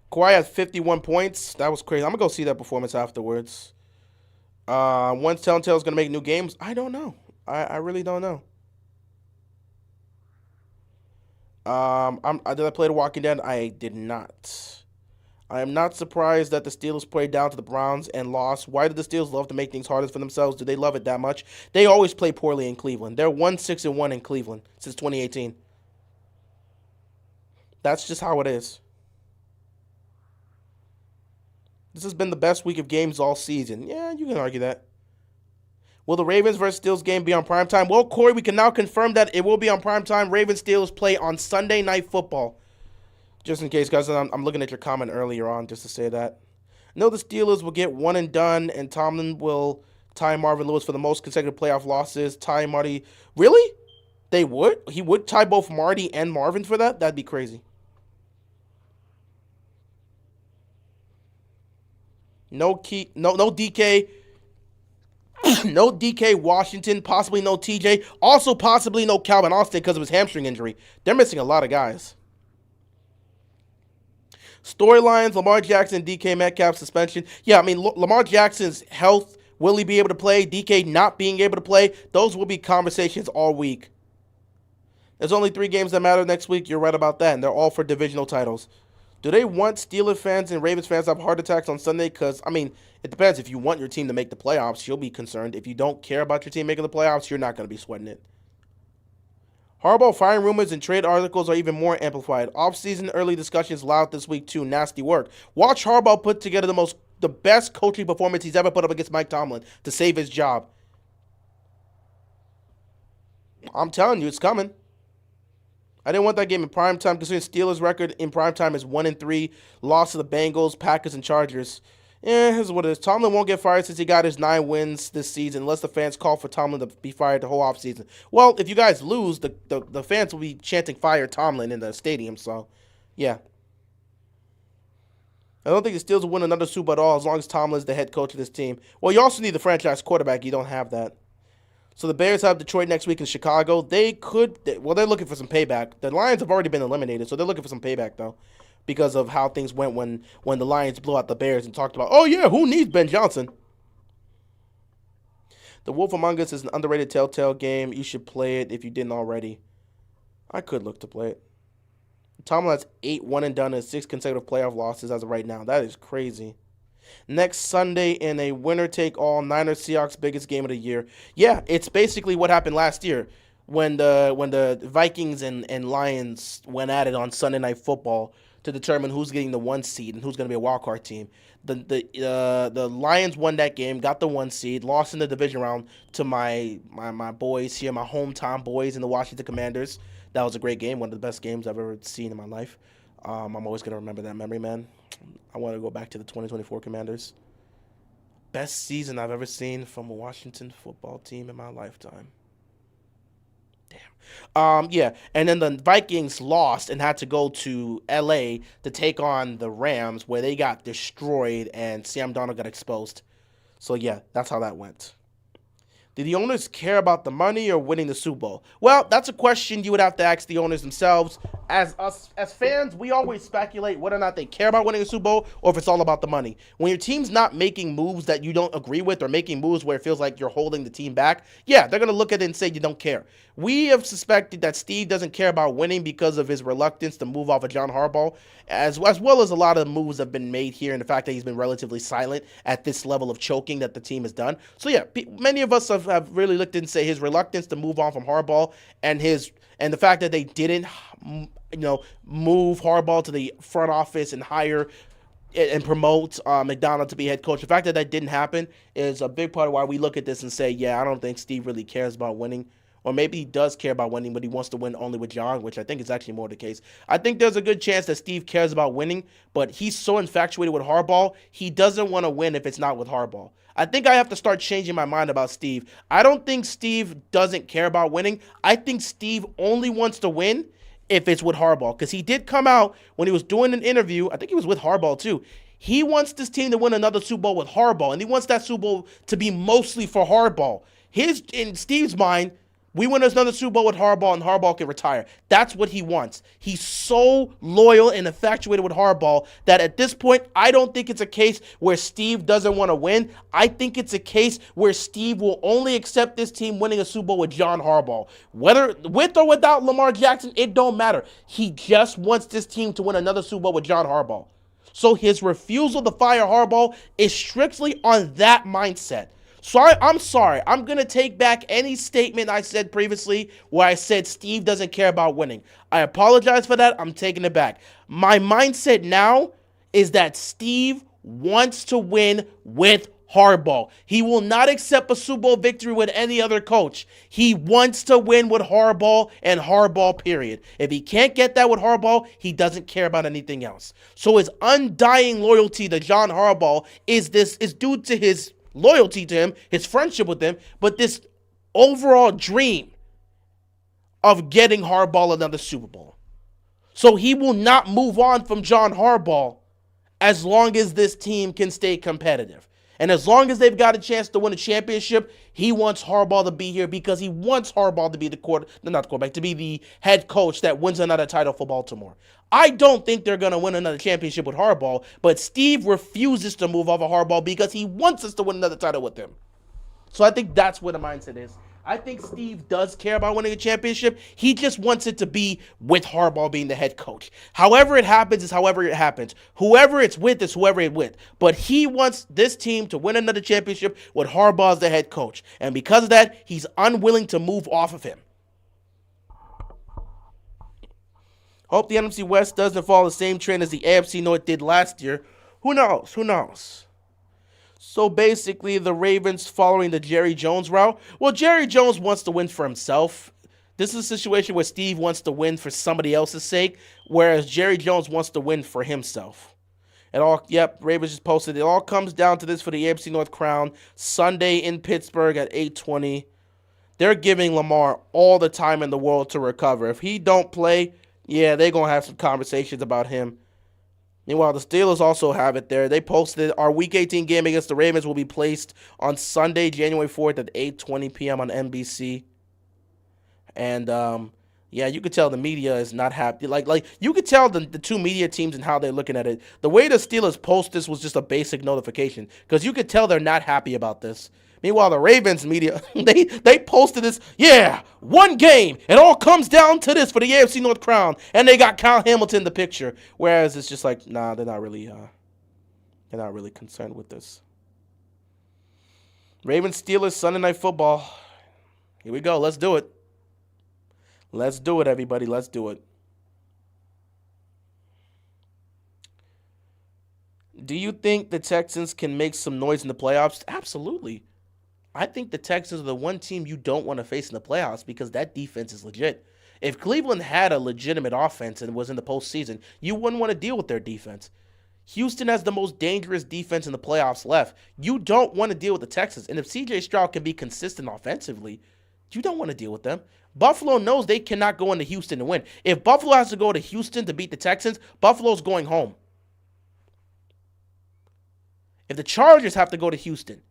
Kawhi has 51 points. That was crazy. I'm going to go see that performance afterwards. When's Telltale's going to make new games? I don't know. I really don't know. Did I play The Walking Dead? I did not. I am not surprised that the Steelers played down to the Browns and lost. Why do the Steelers love to make things harder for themselves? Do they love it that much? They always play poorly in Cleveland. They're 1-6-1 in Cleveland since 2018. That's just how it is. This has been the best week of games all season. Yeah, you can argue that. Will the Ravens versus Steelers game be on primetime? Well, Corey, we can now confirm that it will be on primetime. Ravens-Steelers play on Sunday Night Football. Just in case, guys, I'm looking at your comment earlier on just to say that. No, the Steelers will get one and done, and Tomlin will tie Marvin Lewis for the most consecutive playoff losses. Tie Marty. Really? They would? He would tie both Marty and Marvin for that? That'd be crazy. No DK. No DK Washington, possibly no TJ, also possibly no Calvin Austin because of his hamstring injury. They're missing a lot of guys. Storylines, Lamar Jackson, DK Metcalf suspension. Yeah, I mean, Lamar Jackson's health, will he be able to play? DK not being able to play? Those will be conversations all week. There's only 3 games that matter next week. You're right about that, and they're all for divisional titles. Do they want Steelers fans and Ravens fans to have heart attacks on Sunday? Because, I mean, it depends. If you want your team to make the playoffs, you'll be concerned. If you don't care about your team making the playoffs, you're not going to be sweating it. Harbaugh firing rumors and trade articles are even more amplified. Off-season early discussions loud this week, too. Nasty work. Watch Harbaugh put together the best coaching performance he's ever put up against Mike Tomlin to save his job. I'm telling you, it's coming. I didn't want that game in primetime, considering Steelers' record in primetime is 1-3, loss to the Bengals, Packers, and Chargers. Here's what it is. Tomlin won't get fired since he got his 9 wins this season, unless the fans call for Tomlin to be fired the whole offseason. Well, if you guys lose, the fans will be chanting fire Tomlin in the stadium, so, yeah. I don't think the Steelers will win another Super Bowl at all as long as Tomlin's the head coach of this team. Well, you also need the franchise quarterback. You don't have that. So the Bears have Detroit next week in Chicago. They're looking for some payback. The Lions have already been eliminated, so they're looking for some payback, though, because of how things went when the Lions blew out the Bears and talked about, oh, yeah, who needs Ben Johnson? The Wolf Among Us is an underrated Telltale game. You should play it if you didn't already. I could look to play it. Tomlin has 8 one-and-done and 6 consecutive playoff losses as of right now. That is crazy. Next Sunday in a winner-take-all Niners-Seahawks biggest game of the year. Yeah, it's basically what happened last year when the Vikings and Lions went at it on Sunday Night Football to determine who's getting the 1 seed and who's going to be a wild card team. The Lions won that game, got the 1 seed, lost in the division round to my boys here, my hometown boys in the Washington Commanders. That was a great game, one of the best games I've ever seen in my life. I'm always going to remember that memory, man. I want to go back to the 2024 Commanders. Best season I've ever seen from a Washington football team in my lifetime. Damn. Yeah, and then the Vikings lost and had to go to L.A. to take on the Rams, where they got destroyed and Sam Darnold got exposed. So, yeah, that's how that went. Do the owners care about the money or winning the Super Bowl? Well, that's a question you would have to ask the owners themselves. As fans, we always speculate whether or not they care about winning a Super Bowl or if it's all about the money. When your team's not making moves that you don't agree with or making moves where it feels like you're holding the team back, yeah, they're going to look at it and say you don't care. We have suspected that Steve doesn't care about winning because of his reluctance to move off of John Harbaugh, as well as a lot of moves have been made here and the fact that he's been relatively silent at this level of choking that the team has done. So yeah, many of us have really looked and say his reluctance to move on from Harbaugh and the fact that they didn't move Harbaugh to the front office and hire and promote McDonald to be head coach. The fact that that didn't happen is a big part of why we look at this and say, yeah, I don't think Steve really cares about winning. Or maybe he does care about winning, but he wants to win only with John, which I think is actually more the case. I think there's a good chance that Steve cares about winning, but he's so infatuated with Harbaugh, he doesn't want to win if it's not with Harbaugh. I think I have to start changing my mind about Steve. I don't think Steve doesn't care about winning. I think Steve only wants to win if it's with Harbaugh, because he did come out when he was doing an interview. I think he was with Harbaugh too. He wants this team to win another Super Bowl with Harbaugh, and he wants that Super Bowl to be mostly for Harbaugh. In Steve's mind, we win another Super Bowl with Harbaugh and Harbaugh can retire. That's what he wants. He's so loyal and infatuated with Harbaugh that at this point, I don't think it's a case where Steve doesn't want to win. I think it's a case where Steve will only accept this team winning a Super Bowl with John Harbaugh. Whether with or without Lamar Jackson, it don't matter. He just wants this team to win another Super Bowl with John Harbaugh. So his refusal to fire Harbaugh is strictly on that mindset. So I'm sorry. I'm going to take back any statement I said previously where I said Steve doesn't care about winning. I apologize for that. I'm taking it back. My mindset now is that Steve wants to win with Harbaugh. He will not accept a Super Bowl victory with any other coach. He wants to win with Harbaugh and Harbaugh, period. If he can't get that with Harbaugh, he doesn't care about anything else. So his undying loyalty to John Harbaugh is due to his loyalty to him, his friendship with him, but this overall dream of getting Harbaugh another Super Bowl. So he will not move on from John Harbaugh as long as this team can stay competitive. And as long as they've got a chance to win a championship, he wants Harbaugh to be here because he wants Harbaugh to be to be the head coach that wins another title for Baltimore. I don't think they're going to win another championship with Harbaugh, but Steve refuses to move off of Harbaugh because he wants us to win another title with him. So I think that's where the mindset is. I think Steve does care about winning a championship. He just wants it to be with Harbaugh being the head coach. However it happens is however it happens. Whoever it's with is whoever it's with. But he wants this team to win another championship with Harbaugh as the head coach. And because of that, he's unwilling to move off of him. Hope the NFC West doesn't follow the same trend as the AFC North did last year. Who knows? Who knows? So basically, the Ravens following the Jerry Jones route. Well, Jerry Jones wants to win for himself. This is a situation where Steve wants to win for somebody else's sake, whereas Jerry Jones wants to win for himself. Ravens just posted. It all comes down to this for the AFC North crown. Sunday in Pittsburgh at 8:20. They're giving Lamar all the time in the world to recover. If he don't play, they're going to have some conversations about him. Meanwhile, the Steelers also have it there. They posted our Week 18 game against the Ravens will be placed on Sunday, January 4th at 8:20 p.m. on NBC. And, you could tell the media is not happy. Like you could tell the two media teams and how they're looking at it. The way the Steelers post this was just a basic notification because you could tell they're not happy about this. Meanwhile, the Ravens media, they posted this, one game. It all comes down to this for the AFC North crown. And they got Kyle Hamilton in the picture. Whereas it's just like, nah, they're not really concerned with this. Ravens Steelers Sunday Night Football. Here we go. Let's do it. Let's do it, everybody. Let's do it. Do you think the Texans can make some noise in the playoffs? Absolutely. I think the Texans are the one team you don't want to face in the playoffs because that defense is legit. If Cleveland had a legitimate offense and was in the postseason, you wouldn't want to deal with their defense. Houston has the most dangerous defense in the playoffs left. You don't want to deal with the Texans. And if C.J. Stroud can be consistent offensively, you don't want to deal with them. Buffalo knows they cannot go into Houston to win. If Buffalo has to go to Houston to beat the Texans, Buffalo's going home. If the Chargers have to go to Houston,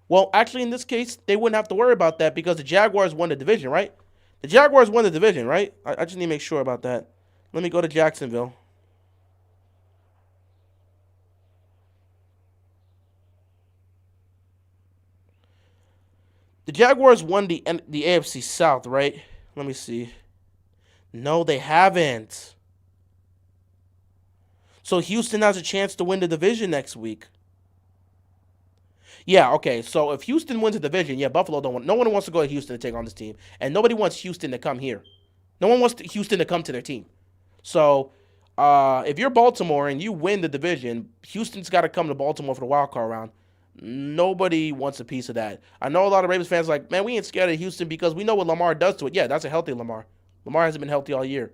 well, actually in this case, they wouldn't have to worry about that because the Jaguars won the division, right? The Jaguars won the division, right? I just need to make sure about that. Let me go to Jacksonville. The Jaguars won the AFC South, right? Let me see. No, they haven't. So Houston has a chance to win the division next week. Yeah, okay. So if Houston wins the division, Buffalo don't want. No one wants to go to Houston to take on this team, and nobody wants Houston to come here. No one wants Houston to come to their team. So if you're Baltimore and you win the division, Houston's got to come to Baltimore for the wild card round. Nobody wants a piece of that. I know a lot of Ravens fans are like, man, we ain't scared of Houston because we know what Lamar does to it. Yeah, that's a healthy Lamar. Lamar hasn't been healthy all year.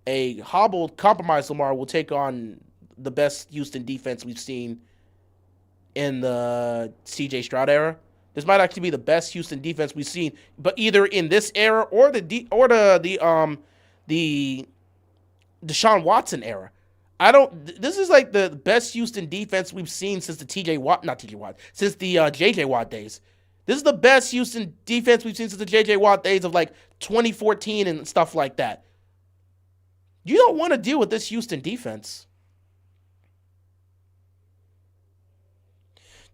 A hobbled, compromised Lamar will take on the best Houston defense we've seen in the C.J. Stroud era. This might actually be the best Houston defense we've seen, but either in this era or the Deshaun Watson era. This is like the best Houston defense we've seen since the since the J.J. Watt days. This is the best Houston defense we've seen since the J.J. Watt days of like 2014 and stuff like that. You don't want to deal with this Houston defense.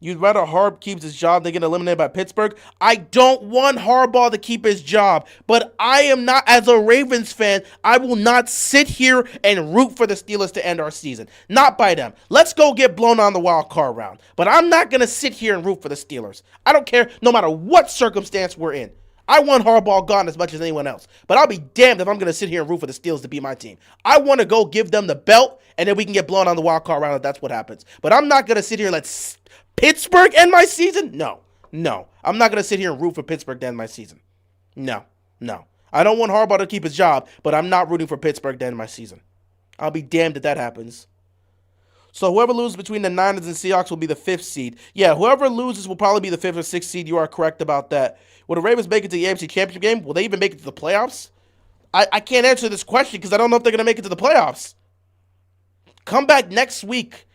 You'd rather Harbaugh keeps his job than get eliminated by Pittsburgh? I don't want Harbaugh to keep his job, but I am not, as a Ravens fan, I will not sit here and root for the Steelers to end our season. Not by them. Let's go get blown on the wild card round. But I'm not going to sit here and root for the Steelers. I don't care, no matter what circumstance we're in. I want Harbaugh gone as much as anyone else. But I'll be damned if I'm going to sit here and root for the Steelers to be my team. I want to go give them the belt, and then we can get blown on the wild card round if that's what happens. But I'm not going to sit here and let Pittsburgh end my season? No. I'm not going to sit here and root for Pittsburgh to end my season. No. I don't want Harbaugh to keep his job, but I'm not rooting for Pittsburgh to end my season. I'll be damned if that happens. So whoever loses between the Niners and Seahawks will be the 5th seed. Yeah, whoever loses will probably be the 5th or 6th seed. You are correct about that. Will the Ravens make it to the AFC Championship game? Will they even make it to the playoffs? I can't answer this question because I don't know if they're going to make it to the playoffs. Come back next week,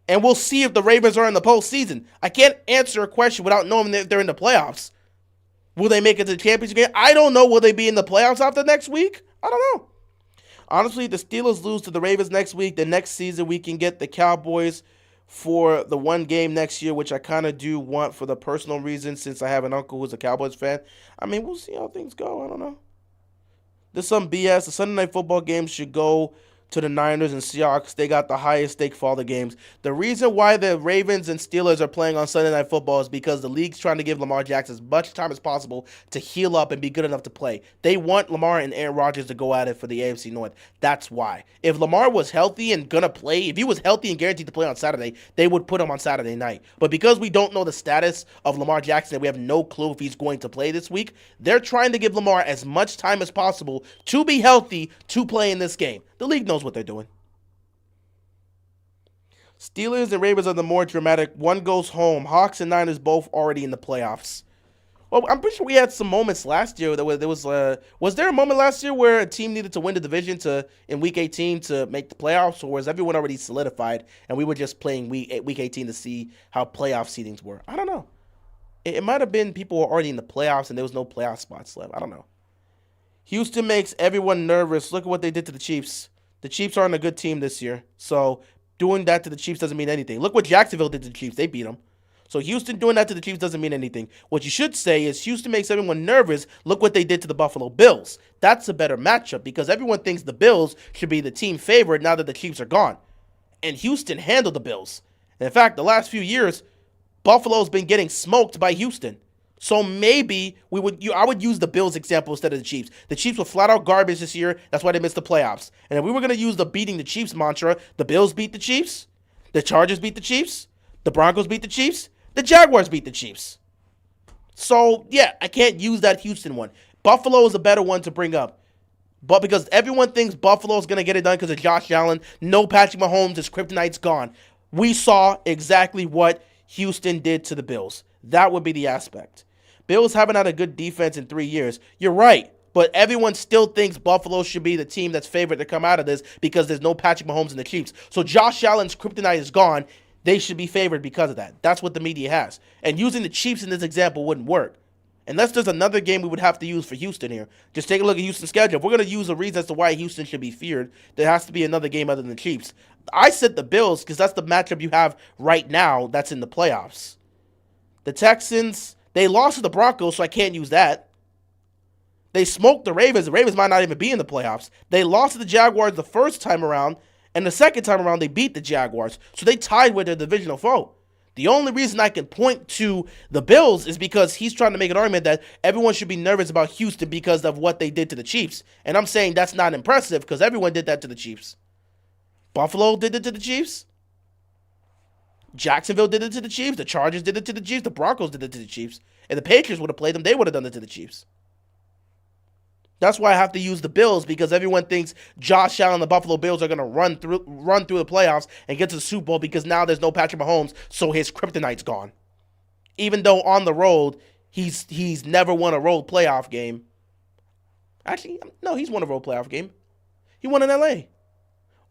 and we'll see if the Ravens are in the postseason. I can't answer a question without knowing if they're in the playoffs. Will they make it to the championship game? I don't know. Will they be in the playoffs after next week? I don't know. Honestly, the Steelers lose to the Ravens next week. The next season, we can get the Cowboys for the one game next year, which I kind of do want for the personal reasons since I have an uncle who's a Cowboys fan. I mean, we'll see how things go. I don't know. There's some BS. The Sunday Night Football game should go to the Niners and Seahawks. They got the highest stake for all the games. The reason why the Ravens and Steelers are playing on Sunday Night Football is because the league's trying to give Lamar Jackson as much time as possible to heal up and be good enough to play. They want Lamar and Aaron Rodgers to go at it for the AFC North. That's why. If Lamar was healthy and gonna play, if he was healthy and guaranteed to play on Saturday, they would put him on Saturday night. But because we don't know the status of Lamar Jackson and we have no clue if he's going to play this week, they're trying to give Lamar as much time as possible to be healthy to play in this game. The league knows what they're doing. Steelers and Ravens are the more dramatic. One goes home. Hawks and Niners both already in the playoffs. Well, I'm pretty sure we had some moments last year. Was there a moment last year where a team needed to win the division in Week 18 to make the playoffs, or was everyone already solidified and we were just playing Week 18 to see how playoff seedings were? I don't know. It might have been people were already in the playoffs and there was no playoff spots left. I don't know. Houston makes everyone nervous. Look at what they did to the Chiefs. The Chiefs aren't a good team this year, so doing that to the Chiefs doesn't mean anything. Look what Jacksonville did to the Chiefs. They beat them. So Houston doing that to the Chiefs doesn't mean anything. What you should say is Houston makes everyone nervous. Look what they did to the Buffalo Bills. That's a better matchup because everyone thinks the Bills should be the team favorite now that the Chiefs are gone. And Houston handled the Bills. And in fact, the last few years, Buffalo's been getting smoked by Houston. So maybe I would use the Bills example instead of the Chiefs. The Chiefs were flat out garbage this year. That's why they missed the playoffs. And if we were going to use the beating the Chiefs mantra, the Bills beat the Chiefs, the Chargers beat the Chiefs, the Broncos beat the Chiefs, the Jaguars beat the Chiefs. So, yeah, I can't use that Houston one. Buffalo is a better one to bring up. But because everyone thinks Buffalo's going to get it done because of Josh Allen, no Patrick Mahomes, his kryptonite's gone. We saw exactly what Houston did to the Bills. That would be the aspect. Bills haven't had a good defense in 3 years. You're right, but everyone still thinks Buffalo should be the team that's favored to come out of this because there's no Patrick Mahomes in the Chiefs. So Josh Allen's kryptonite is gone. They should be favored because of that. That's what the media has. And using the Chiefs in this example wouldn't work. Unless there's another game we would have to use for Houston here. Just take a look at Houston's schedule. If we're going to use a reason as to why Houston should be feared, there has to be another game other than the Chiefs. I said the Bills because that's the matchup you have right now that's in the playoffs. The Texans, they lost to the Broncos, so I can't use that. They smoked the Ravens. The Ravens might not even be in the playoffs. They lost to the Jaguars the first time around, and the second time around, they beat the Jaguars. So they tied with their divisional foe. The only reason I can point to the Bills is because he's trying to make an argument that everyone should be nervous about Houston because of what they did to the Chiefs. And I'm saying that's not impressive because everyone did that to the Chiefs. Buffalo did it to the Chiefs. Jacksonville did it to the Chiefs. The Chargers did it to the Chiefs. The Broncos did it to the Chiefs. And the Patriots would have played them. They would have done it to the Chiefs. That's why I have to use the Bills because everyone thinks Josh Allen and the Buffalo Bills are going to run through the playoffs and get to the Super Bowl because now there's no Patrick Mahomes, so his kryptonite's gone. Even though on the road, he's never won a road playoff game. Actually, no, he's won a road playoff game. He won in L.A.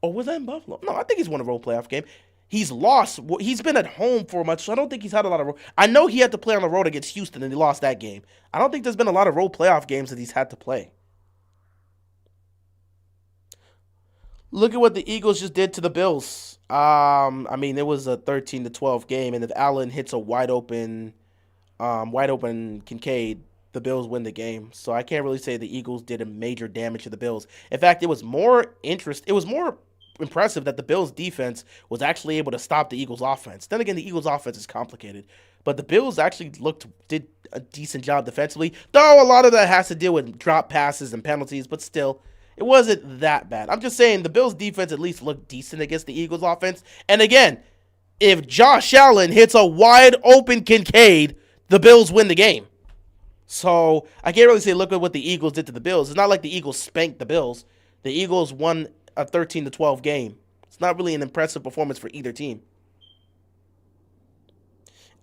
Or was that in Buffalo? No, I think he's won a road playoff game. He's lost. He's been at home for much, so I don't think he's had a lot of road. I know he had to play on the road against Houston, and he lost that game. I don't think there's been a lot of road playoff games that he's had to play. Look at what the Eagles just did to the Bills. I mean, it was a 13-12 game, and if Allen hits a wide open Kincaid, the Bills win the game. So I can't really say the Eagles did a major damage to the Bills. In fact, it was more impressive that the Bills' defense was actually able to stop the Eagles' offense. Then again, the Eagles' offense is complicated, but the Bills actually did a decent job defensively. Though a lot of that has to deal with drop passes and penalties, but still. It wasn't that bad. I'm just saying the Bills' defense at least looked decent against the Eagles' offense. And again, if Josh Allen hits a wide open Kincaid, the Bills win the game. So I can't really say look at what the Eagles did to the Bills. It's not like the Eagles spanked the Bills. The Eagles won a 13-12 game. It's not really an impressive performance for either team.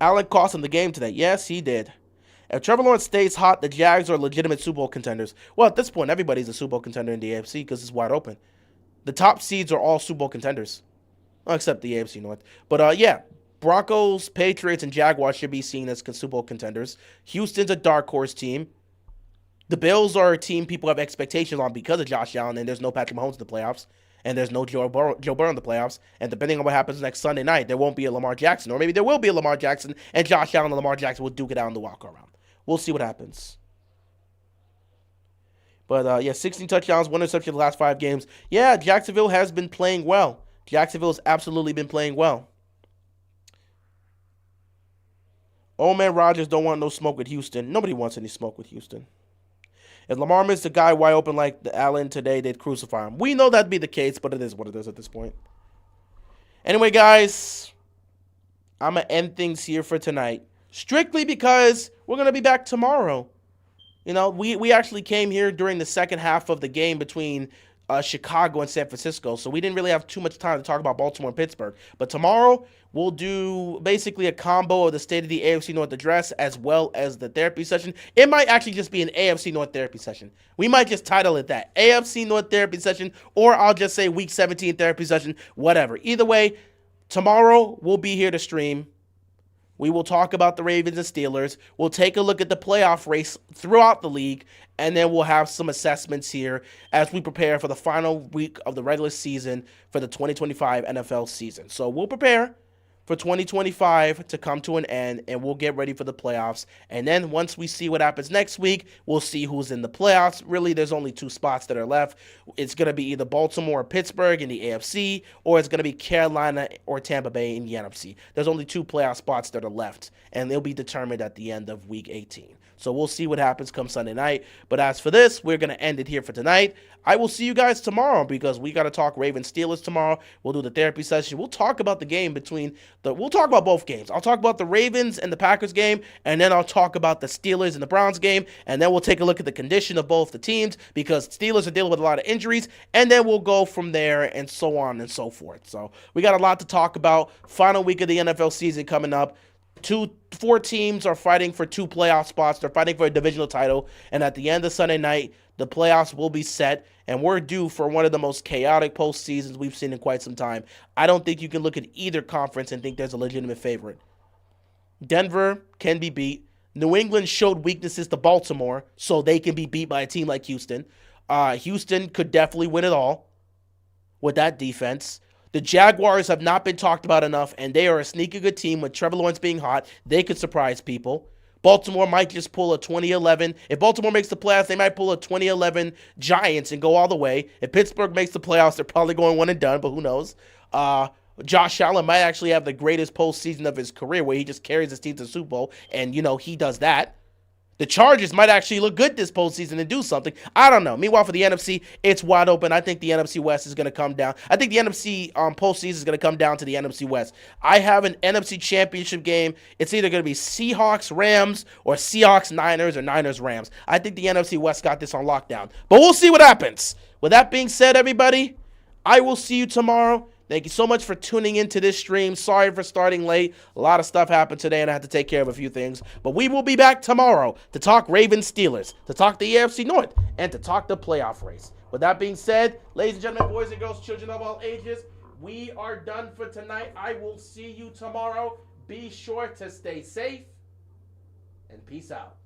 Allen cost him the game today. Yes, he did. If Trevor Lawrence stays hot, the Jags are legitimate Super Bowl contenders. Well, at this point, everybody's a Super Bowl contender in the AFC because it's wide open. The top seeds are all Super Bowl contenders. Well, except the AFC North. But, yeah, Broncos, Patriots, and Jaguars should be seen as Super Bowl contenders. Houston's a dark horse team. The Bills are a team people have expectations on because of Josh Allen, and there's no Patrick Mahomes in the playoffs. And there's no Joe Burrow in the playoffs. And depending on what happens next Sunday night, there won't be a Lamar Jackson. Or maybe there will be a Lamar Jackson, and Josh Allen and Lamar Jackson will duke it out in the walk-around. We'll see what happens. But, yeah, 16 touchdowns, 1 interception the last 5 games. Yeah, Jacksonville has been playing well. Jacksonville has absolutely been playing well. Old man Rodgers don't want no smoke with Houston. Nobody wants any smoke with Houston. If Lamar missed a guy wide open like the Allen today, they'd crucify him. We know that'd be the case, but it is what it is at this point. Anyway, guys, I'm going to end things here for tonight. Strictly because we're going to be back tomorrow. You know, we actually came here during the second half of the game between Chicago and San Francisco, so we didn't really have too much time to talk about Baltimore and Pittsburgh. But tomorrow, we'll do basically a combo of the State of the AFC North address as well as the therapy session. It might actually just be an AFC North therapy session. We might just title it that, AFC North therapy session, or I'll just say Week 17 therapy session, whatever. Either way, tomorrow we'll be here to stream. We will talk about the Ravens and Steelers. We'll take a look at the playoff race throughout the league, and then we'll have some assessments here as we prepare for the final week of the regular season for the 2025 NFL season. So we'll prepare for 2025 to come to an end, and we'll get ready for the playoffs. And then once we see what happens next week, we'll see who's in the playoffs. Really, there's only 2 spots that are left. It's going to be either Baltimore or Pittsburgh in the AFC, or it's going to be Carolina or Tampa Bay in the NFC. There's only 2 playoff spots that are left, and they'll be determined at the end of Week 18. So we'll see what happens come Sunday night. But as for this, we're going to end it here for tonight. I will see you guys tomorrow because we got to talk Ravens Steelers tomorrow. We'll do the therapy session. We'll talk about the game we'll talk about both games. I'll talk about the Ravens and the Packers game, and then I'll talk about the Steelers and the Browns game, and then we'll take a look at the condition of both the teams because Steelers are dealing with a lot of injuries, and then we'll go from there and so on and so forth. So we got a lot to talk about. Final week of the NFL season coming up. 4 teams are fighting for 2 playoff spots. They're fighting for a divisional title. And at the end of Sunday night, the playoffs will be set. And we're due for one of the most chaotic postseasons we've seen in quite some time. I don't think you can look at either conference and think there's a legitimate favorite. Denver can be beat. New England showed weaknesses to Baltimore, so they can be beat by a team like Houston. Houston could definitely win it all with that defense. The Jaguars have not been talked about enough, and they are a sneaky good team with Trevor Lawrence being hot. They could surprise people. Baltimore might just pull a 2011. If Baltimore makes the playoffs, they might pull a 2011 Giants and go all the way. If Pittsburgh makes the playoffs, they're probably going one and done, but who knows? Josh Allen might actually have the greatest postseason of his career where he just carries his team to the Super Bowl, and, you know, he does that. The Chargers might actually look good this postseason and do something. I don't know. Meanwhile, for the NFC, it's wide open. I think the NFC West is going to come down. I think the NFC postseason is going to come down to the NFC West. I have an NFC championship game. It's either going to be Seahawks-Rams or Seahawks-Niners or Niners-Rams. I think the NFC West got this on lockdown. But we'll see what happens. With that being said, everybody, I will see you tomorrow. Thank you so much for tuning into this stream. Sorry for starting late. A lot of stuff happened today, and I had to take care of a few things. But we will be back tomorrow to talk Ravens Steelers, to talk the AFC North, and to talk the playoff race. With that being said, ladies and gentlemen, boys and girls, children of all ages, we are done for tonight. I will see you tomorrow. Be sure to stay safe, and peace out.